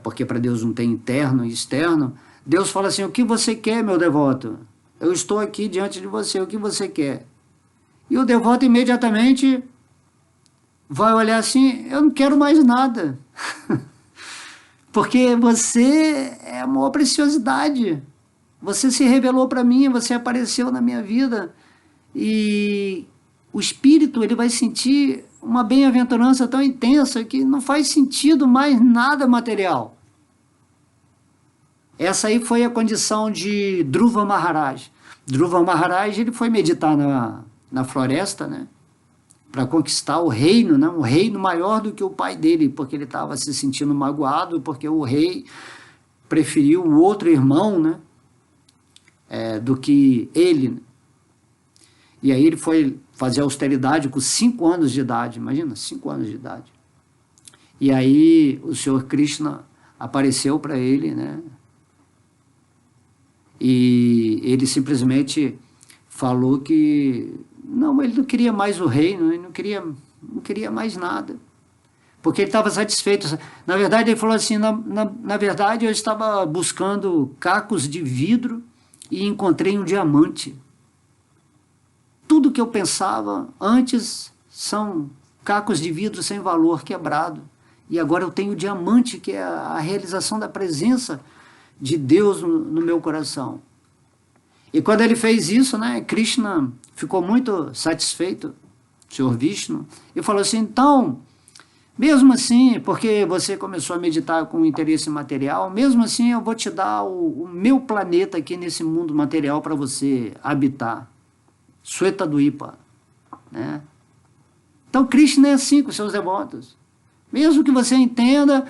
porque para Deus não tem interno e externo, Deus fala assim, o que você quer, meu devoto? Eu estou aqui diante de você, o que você quer? E o devoto imediatamente vai olhar assim, eu não quero mais nada. Porque você é a maior preciosidade. Você se revelou para mim, você apareceu na minha vida. E o espírito ele vai sentir uma bem-aventurança tão intensa que não faz sentido mais nada material. Essa aí foi a condição de Dhruva Maharaj. Dhruva Maharaj ele foi meditar na floresta, né, para conquistar o reino, né, um reino maior do que o pai dele, porque ele estava se sentindo magoado, porque o rei preferiu o outro irmão, né, do que ele. E aí ele foi fazer austeridade com 5 anos de idade, imagina, 5 anos de idade. E aí o Senhor Krishna apareceu para ele, né, e ele simplesmente falou que não, ele não queria mais o reino, ele não queria mais nada, porque ele estava satisfeito. Na verdade, ele falou assim, na verdade eu estava buscando cacos de vidro e encontrei um diamante. Tudo que eu pensava antes são cacos de vidro sem valor, quebrado, e agora eu tenho o diamante, que é a realização da presença de Deus no meu coração. E quando ele fez isso, né, Krishna ficou muito satisfeito, o Senhor Vishnu, e falou assim, então, mesmo assim, porque você começou a meditar com interesse material, mesmo assim eu vou te dar o meu planeta aqui nesse mundo material para você habitar, Swetadvipa, né? Então Krishna é assim com os seus devotos. Mesmo que você entenda,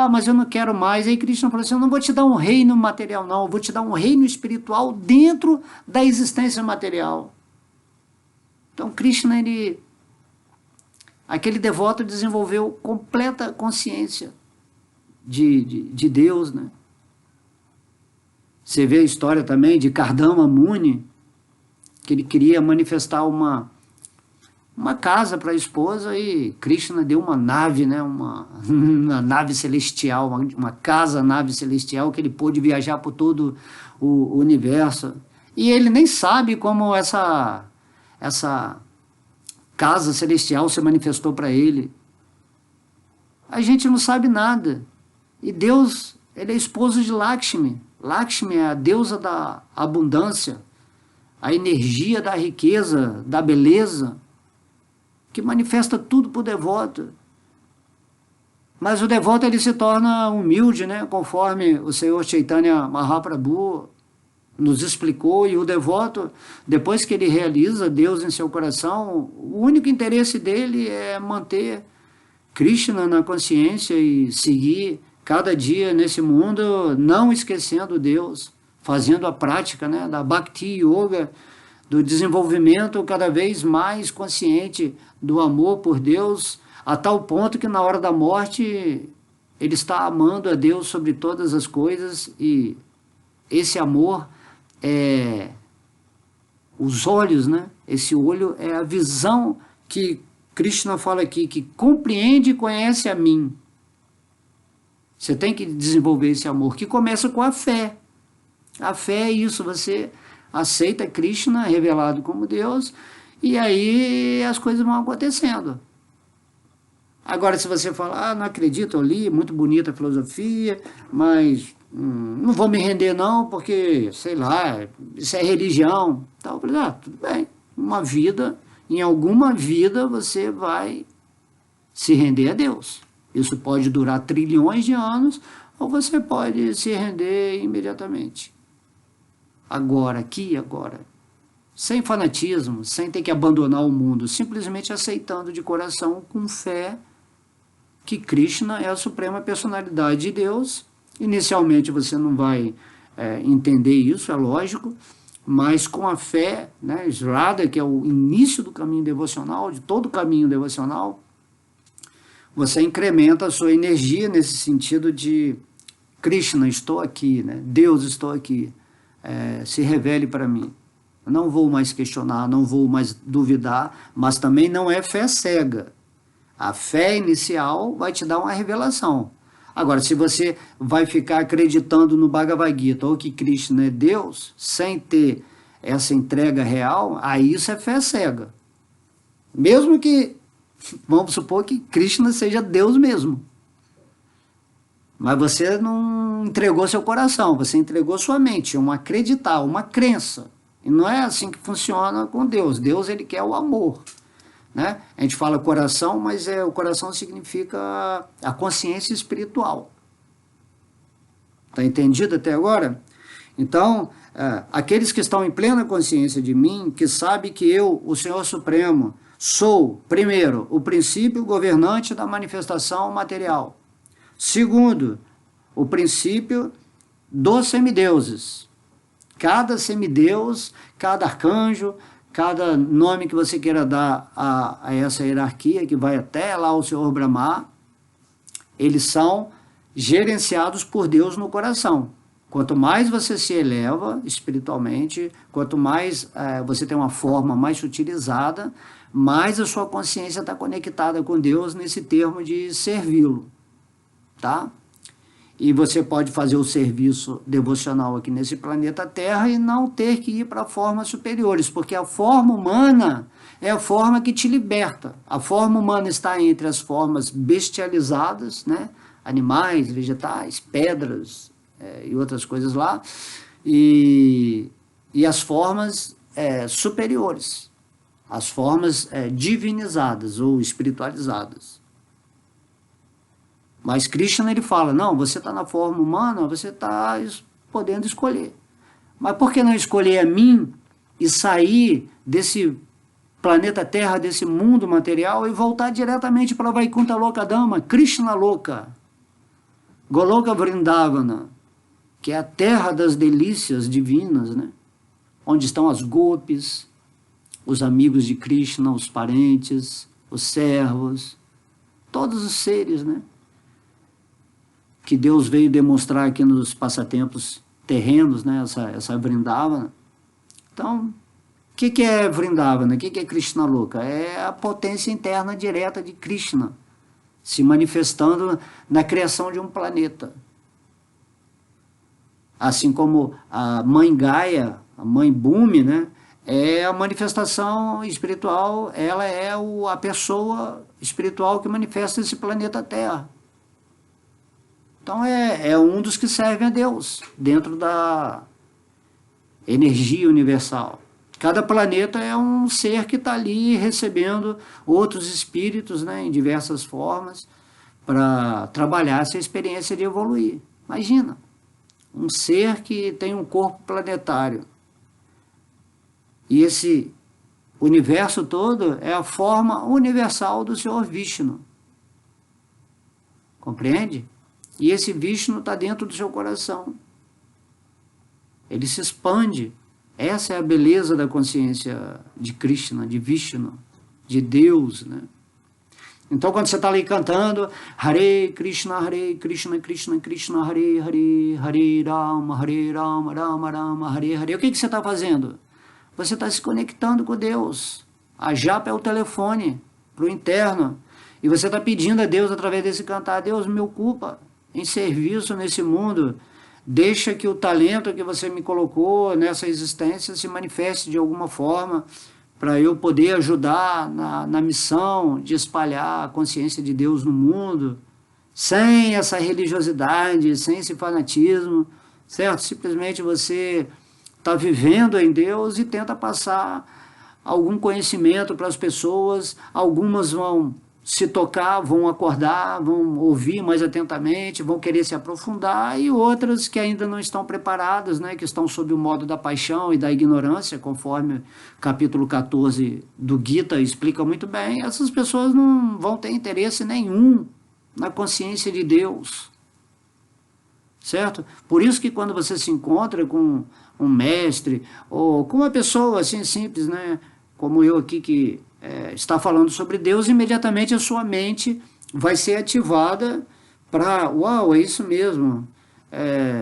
mas eu não quero mais. Aí Krishna falou assim, eu não vou te dar um reino material não, eu vou te dar um reino espiritual dentro da existência material. Então Krishna, aquele devoto desenvolveu completa consciência de Deus, né? Você vê a história também de Kardama Muni, que ele queria manifestar uma casa para a esposa, e Krishna deu uma nave, né, uma nave celestial, uma casa-nave celestial, que ele pôde viajar por todo o universo. E ele nem sabe como essa casa celestial se manifestou para ele. A gente não sabe nada. E Deus, ele é esposo de Lakshmi. Lakshmi é a deusa da abundância, a energia da riqueza, da beleza, que manifesta tudo para o devoto. Mas o devoto ele se torna humilde, né? Conforme o Senhor Chaitanya Mahaprabhu nos explicou, e o devoto, depois que ele realiza Deus em seu coração, o único interesse dele é manter Krishna na consciência e seguir cada dia nesse mundo, não esquecendo Deus, fazendo a prática, né, da Bhakti Yoga, do desenvolvimento cada vez mais consciente do amor por Deus, a tal ponto que na hora da morte ele está amando a Deus sobre todas as coisas, e esse amor é os olhos, né? Esse olho é a visão que Krishna fala aqui, que compreende e conhece a mim. Você tem que desenvolver esse amor, que começa com a fé. A fé é isso, você aceita Krishna revelado como Deus, e aí as coisas vão acontecendo. Agora, se você falar, não acredito, eu li, muito bonita a filosofia, mas não vou me render não, porque, sei lá, isso é religião. Então, eu falei, tudo bem, em alguma vida você vai se render a Deus. Isso pode durar trilhões de anos, ou você pode se render imediatamente. Agora, aqui, agora. Sem fanatismo, sem ter que abandonar o mundo, simplesmente aceitando de coração, com fé, que Krishna é a suprema personalidade de Deus. Inicialmente você não vai entender isso, é lógico, mas com a fé, né, Shraddha, que é o início do caminho devocional, de todo o caminho devocional, você incrementa a sua energia nesse sentido de Krishna, estou aqui, né? Deus, estou aqui, se revele para mim. Não vou mais questionar, não vou mais duvidar, mas também não é fé cega. A fé inicial vai te dar uma revelação. Agora, se você vai ficar acreditando no Bhagavad Gita ou que Krishna é Deus, sem ter essa entrega real, aí isso é fé cega. Mesmo que, vamos supor que Krishna seja Deus mesmo. Mas você não entregou seu coração, você entregou sua mente, um acreditar, uma crença. E não é assim que funciona com Deus. Deus, ele quer o amor. né? A gente fala coração, mas o coração significa a consciência espiritual. Está entendido até agora? Então, aqueles que estão em plena consciência de mim, que sabem que eu, o Senhor Supremo, sou, primeiro, o princípio governante da manifestação material. Segundo, o princípio dos semideuses. Cada semideus, cada arcanjo, cada nome que você queira dar a essa hierarquia, que vai até lá o Senhor Brahma, eles são gerenciados por Deus no coração. Quanto mais você se eleva espiritualmente, quanto mais você tem uma forma mais sutilizada, mais a sua consciência está conectada com Deus nesse termo de servi-lo, tá? E você pode fazer o serviço devocional aqui nesse planeta Terra e não ter que ir para formas superiores, porque a forma humana é a forma que te liberta. A forma humana está entre as formas bestializadas, né? Animais, vegetais, pedras e outras coisas lá, e as formas superiores, as formas divinizadas ou espiritualizadas. Mas Krishna, ele fala, não, você está na forma humana, você está podendo escolher. Mas por que não escolher a mim e sair desse planeta Terra, desse mundo material, e voltar diretamente para Vaikuntha Lokadama, Krishna Loka, Goloka Vrindavana, que é a terra das delícias divinas, né? Onde estão as gopis, os amigos de Krishna, os parentes, os servos, todos os seres, né? Que Deus veio demonstrar aqui nos passatempos terrenos, né? Essa Vrindavana. Então, o que é Vrindavana? O que é Krishna Loka? É a potência interna direta de Krishna, se manifestando na criação de um planeta. Assim como a mãe Gaia, a mãe Bhumi, né, é a manifestação espiritual, ela é a pessoa espiritual que manifesta esse planeta Terra. Então é um dos que servem a Deus, dentro da energia universal. Cada planeta é um ser que está ali recebendo outros espíritos, né, em diversas formas, para trabalhar essa experiência de evoluir. Imagina, um ser que tem um corpo planetário. E esse universo todo é a forma universal do Senhor Vishnu. Compreende? E esse Vishnu está dentro do seu coração. Ele se expande. Essa é a beleza da consciência de Krishna, de Vishnu, de Deus, né? Então, quando você está ali cantando, Hare Krishna, Krishna Krishna, Hare Hare, Hare Rama, Rama Rama, Hare Hare. O que você está fazendo? Você está se conectando com Deus. A japa é o telefone para o interno. E você está pedindo a Deus, através desse cantar, Deus, me ocupa em serviço nesse mundo. Deixa que o talento que você me colocou nessa existência se manifeste de alguma forma, para eu poder ajudar na missão de espalhar a consciência de Deus no mundo, sem essa religiosidade, sem esse fanatismo, certo? Simplesmente você está vivendo em Deus e tenta passar algum conhecimento para as pessoas. Algumas vão se tocar, vão acordar, vão ouvir mais atentamente, vão querer se aprofundar, e outras que ainda não estão preparadas, né, que estão sob o modo da paixão e da ignorância, conforme o capítulo 14 do Gita explica muito bem. Essas pessoas não vão ter interesse nenhum na consciência de Deus, certo? Por isso que quando você se encontra com um mestre, ou com uma pessoa assim simples, né, como eu aqui, que está falando sobre Deus, imediatamente a sua mente vai ser ativada para, uau, é isso mesmo,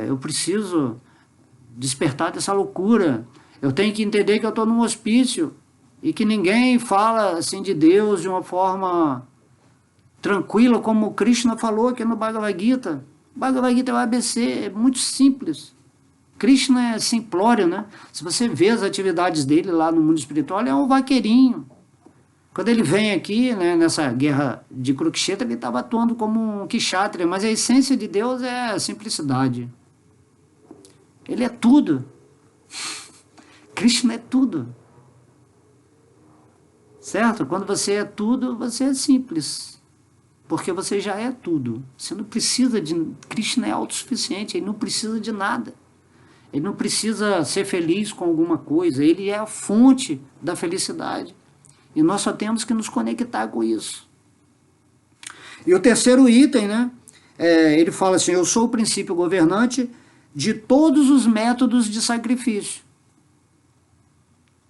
eu preciso despertar dessa loucura, eu tenho que entender que eu estou num hospício, e que ninguém fala assim de Deus de uma forma tranquila, como Krishna falou aqui no Bhagavad Gita. O Bhagavad Gita é o ABC, é muito simples. Krishna é simplório, né? Se você vê as atividades dele lá no mundo espiritual, ele é um vaqueirinho. Quando ele vem aqui, né, nessa guerra de Kurukshetra, ele estava atuando como um kshatriya, mas a essência de Deus é a simplicidade. Ele é tudo. Krishna é tudo. certo? Quando você é tudo, você é simples, porque você já é tudo. Você não precisa de... Krishna é autossuficiente, ele não precisa de nada. Ele não precisa ser feliz com alguma coisa, ele é a fonte da felicidade. E nós só temos que nos conectar com isso. E o terceiro item, né? Ele fala assim, eu sou o princípio governante de todos os métodos de sacrifício.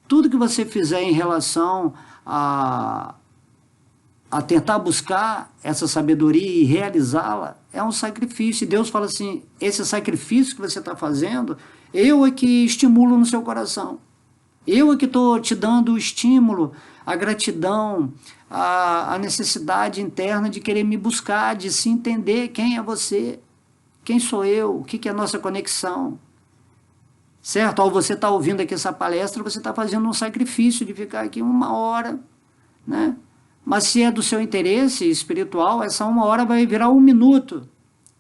Tudo que você fizer em relação a tentar buscar essa sabedoria e realizá-la, é um sacrifício. E Deus fala assim, esse sacrifício que você está fazendo, eu é que estimulo no seu coração. Eu é que estou te dando o estímulo, a gratidão, a necessidade interna de querer me buscar, de se entender quem é você, quem sou eu, o que é a nossa conexão. Certo? Ao você estar ouvindo aqui essa palestra, você está fazendo um sacrifício de ficar aqui 1 hora, né? Mas se é do seu interesse espiritual, essa 1 hora vai virar 1 minuto.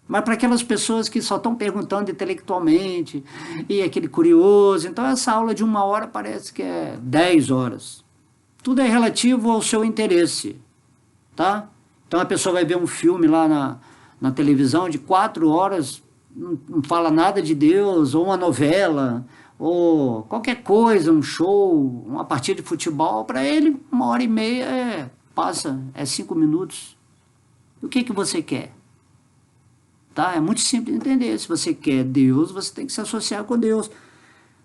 Mas para aquelas pessoas que só estão perguntando intelectualmente, e aquele curioso, então essa aula de 1 hora parece que é 10 horas. Tudo é relativo ao seu interesse, tá? Então a pessoa vai ver um filme lá na televisão de 4 horas, não fala nada de Deus, ou uma novela, ou qualquer coisa, um show, uma partida de futebol, para ele 1 hora e meia passa, é 5 minutos. O que você quer? Tá? É muito simples de entender. Se você quer Deus, você tem que se associar com Deus.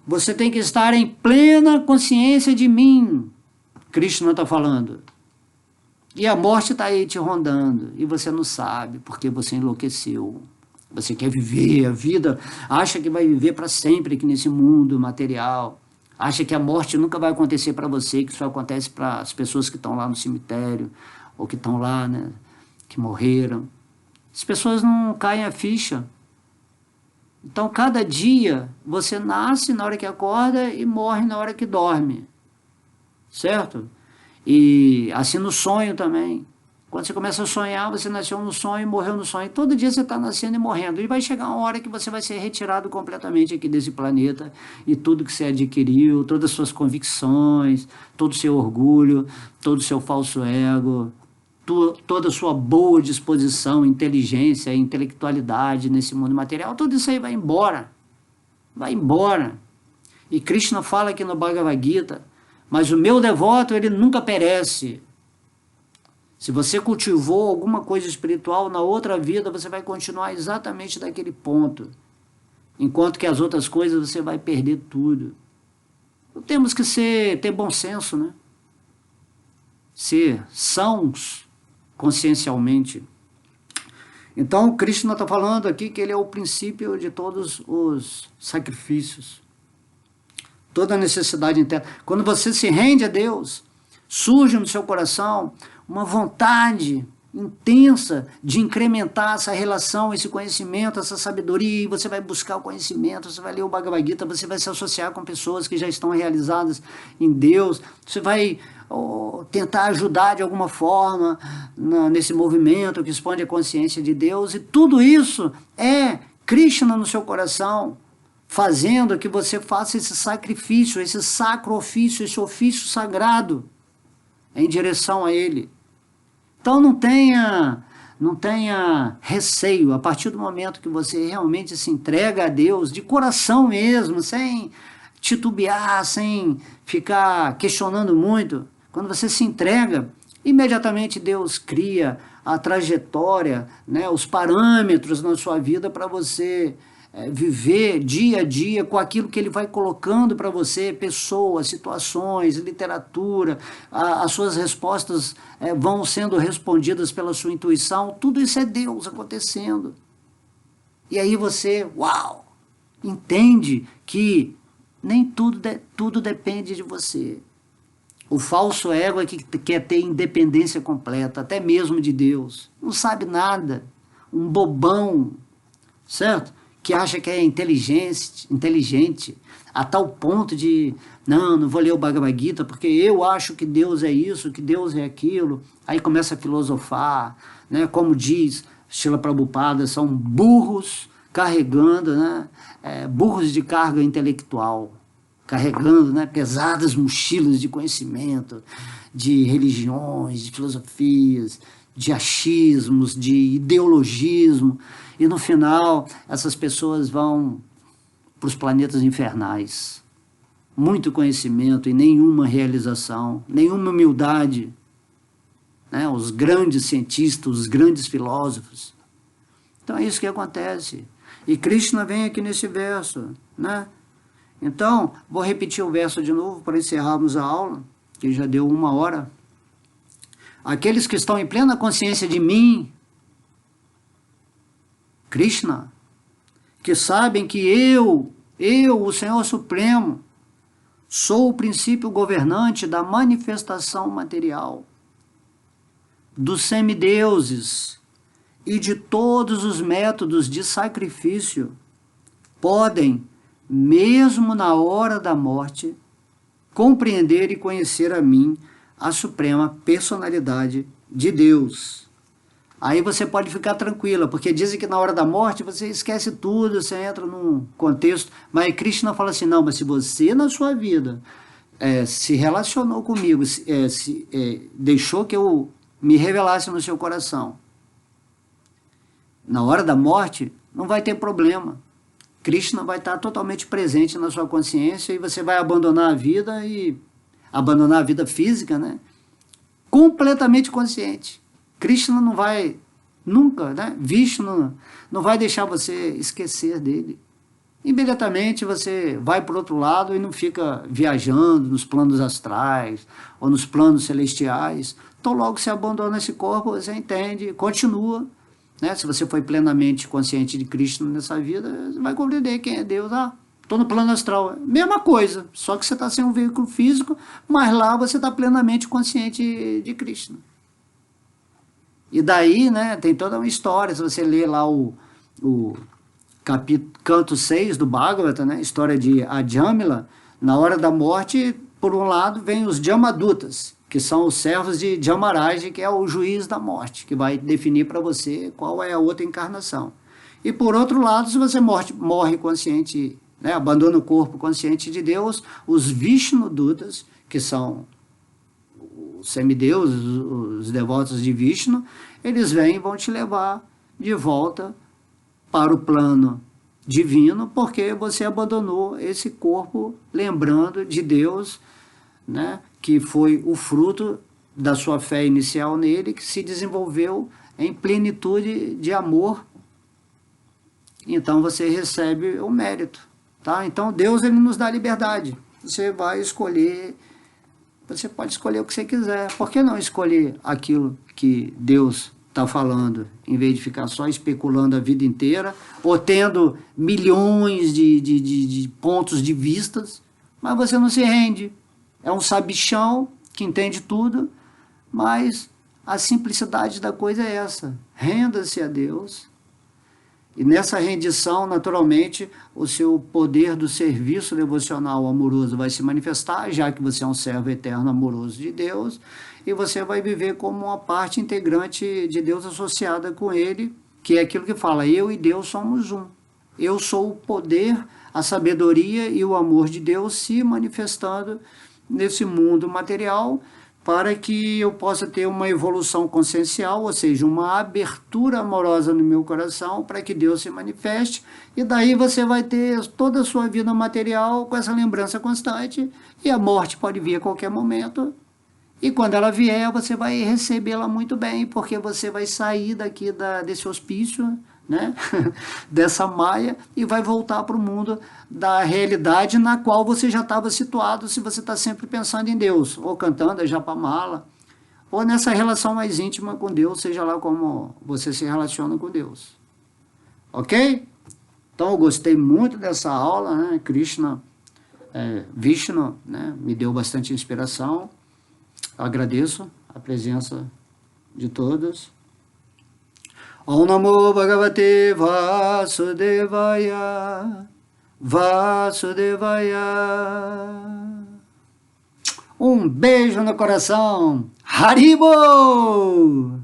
Você tem que estar em plena consciência de mim. Krishna está falando. E a morte está aí te rondando. E você não sabe, porque você enlouqueceu. Você quer viver a vida, acha que vai viver para sempre aqui nesse mundo material. Acha que a morte nunca vai acontecer para você, que só acontece para as pessoas que estão lá no cemitério, ou que estão lá, né, que morreram. As pessoas não caem a ficha. Então, cada dia, você nasce na hora que acorda e morre na hora que dorme. Certo? E assim no sonho também. Quando você começa a sonhar, você nasceu no sonho e morreu no sonho. Todo dia você está nascendo e morrendo. E vai chegar uma hora que você vai ser retirado completamente aqui desse planeta. E tudo que você adquiriu, todas as suas convicções, todo o seu orgulho, todo o seu falso ego, toda a sua boa disposição, inteligência, intelectualidade nesse mundo material, tudo isso aí vai embora. Vai embora. E Krishna fala aqui no Bhagavad Gita, mas o meu devoto, ele nunca perece. Se você cultivou alguma coisa espiritual na outra vida, você vai continuar exatamente daquele ponto. Enquanto que as outras coisas você vai perder tudo. Então, temos que ter bom senso, né? Ser sãos consciencialmente. Então, Krishna está falando aqui que ele é o princípio de todos os sacrifícios. Toda a necessidade interna. Quando você se rende a Deus, surge no seu coração uma vontade intensa de incrementar essa relação, esse conhecimento, essa sabedoria, e você vai buscar o conhecimento, você vai ler o Bhagavad Gita, você vai se associar com pessoas que já estão realizadas em Deus, você vai tentar ajudar de alguma forma nesse movimento que expande a consciência de Deus, e tudo isso é Krishna no seu coração, fazendo que você faça esse sacrifício, esse sacro ofício, esse ofício sagrado em direção a Ele. Então não tenha receio, a partir do momento que você realmente se entrega a Deus, de coração mesmo, sem titubear, sem ficar questionando muito. Quando você se entrega, imediatamente Deus cria a trajetória, né, os parâmetros na sua vida para você viver dia a dia com aquilo que ele vai colocando para você, pessoas, situações, literatura, as suas respostas vão sendo respondidas pela sua intuição, tudo isso é Deus acontecendo. E aí você, uau, entende que nem tudo depende de você. O falso ego é que quer ter independência completa, até mesmo de Deus. Não sabe nada, um bobão, certo? Que acha que é inteligente, a tal ponto de, não vou ler o Bhagavad Gita, porque eu acho que Deus é isso, que Deus é aquilo. Aí começa a filosofar, né? Como diz Srila Prabhupada, são burros carregando, né? Burros de carga intelectual. carregando, né, pesadas mochilas de conhecimento, de religiões, de filosofias, de achismos, de ideologismo, e no final essas pessoas vão para os planetas infernais. Muito conhecimento e nenhuma realização, nenhuma humildade, né? Os grandes cientistas, os grandes filósofos. Então é isso que acontece. E Krishna vem aqui nesse verso, né? Então, vou repetir o verso de novo para encerrarmos a aula, que já deu 1 hora. Aqueles que estão em plena consciência de mim, Krishna, que sabem que eu, o Senhor Supremo, sou o princípio governante da manifestação material, dos semideuses e de todos os métodos de sacrifício, podem, mesmo na hora da morte, compreender e conhecer a mim, a suprema personalidade de Deus. Aí você pode ficar tranquila, porque dizem que na hora da morte você esquece tudo, você entra num contexto, mas Krishna fala assim, não, mas se você na sua vida se relacionou comigo, deixou que eu me revelasse no seu coração, na hora da morte não vai ter problema. Krishna vai estar totalmente presente na sua consciência e você vai abandonar a vida física, né? Completamente consciente. Krishna não vai nunca, né? Vishnu não vai deixar você esquecer dele. Imediatamente você vai para o outro lado e não fica viajando nos planos astrais ou nos planos celestiais. Então logo você abandona esse corpo, você entende, continua. Né? Se você foi plenamente consciente de Krishna nessa vida, você vai compreender quem é Deus. Estou no plano astral. Mesma coisa, só que você está sem um veículo físico, mas lá você está plenamente consciente de Krishna. E daí, né, tem toda uma história, se você ler lá o canto 6 do Bhagavata, né, história de Ajamila, na hora da morte, por um lado, vem os Jamadutas, que são os servos de Jamaraj, que é o juiz da morte, que vai definir para você qual é a outra encarnação. E por outro lado, se você morre consciente, né, abandona o corpo consciente de Deus, os Vishnudutas, que são os semideuses, os devotos de Vishnu, eles vêm e vão te levar de volta para o plano divino, porque você abandonou esse corpo lembrando de Deus, né, que foi o fruto da sua fé inicial nele, que se desenvolveu em plenitude de amor. Então você recebe o mérito. Tá? Então Deus ele nos dá liberdade. Você vai escolher, você pode escolher o que você quiser. Por que não escolher aquilo que Deus está falando, em vez de ficar só especulando a vida inteira, ou tendo milhões de pontos de vistas, mas você não se rende. É um sabichão que entende tudo, mas a simplicidade da coisa é essa. Renda-se a Deus. E nessa rendição, naturalmente, o seu poder do serviço devocional amoroso vai se manifestar, já que você é um servo eterno amoroso de Deus, e você vai viver como uma parte integrante de Deus associada com Ele, que é aquilo que fala, eu e Deus somos um. Eu sou o poder, a sabedoria e o amor de Deus se manifestando nesse mundo material, para que eu possa ter uma evolução consciencial, ou seja, uma abertura amorosa no meu coração, para que Deus se manifeste, e daí você vai ter toda a sua vida material com essa lembrança constante, e a morte pode vir a qualquer momento, e quando ela vier, você vai recebê-la muito bem, porque você vai sair daqui desse hospício, né? Dessa maia, e vai voltar para o mundo da realidade na qual você já estava situado, se você está sempre pensando em Deus, ou cantando a Japamala, ou nessa relação mais íntima com Deus, seja lá como você se relaciona com Deus. Ok? Então eu gostei muito dessa aula, né? Krishna, Vishnu, né? Me deu bastante inspiração. Eu agradeço a presença de todos. Om Namo Bhagavate Vasudevaya, Vasudevaya. Um beijo no coração. Haribo!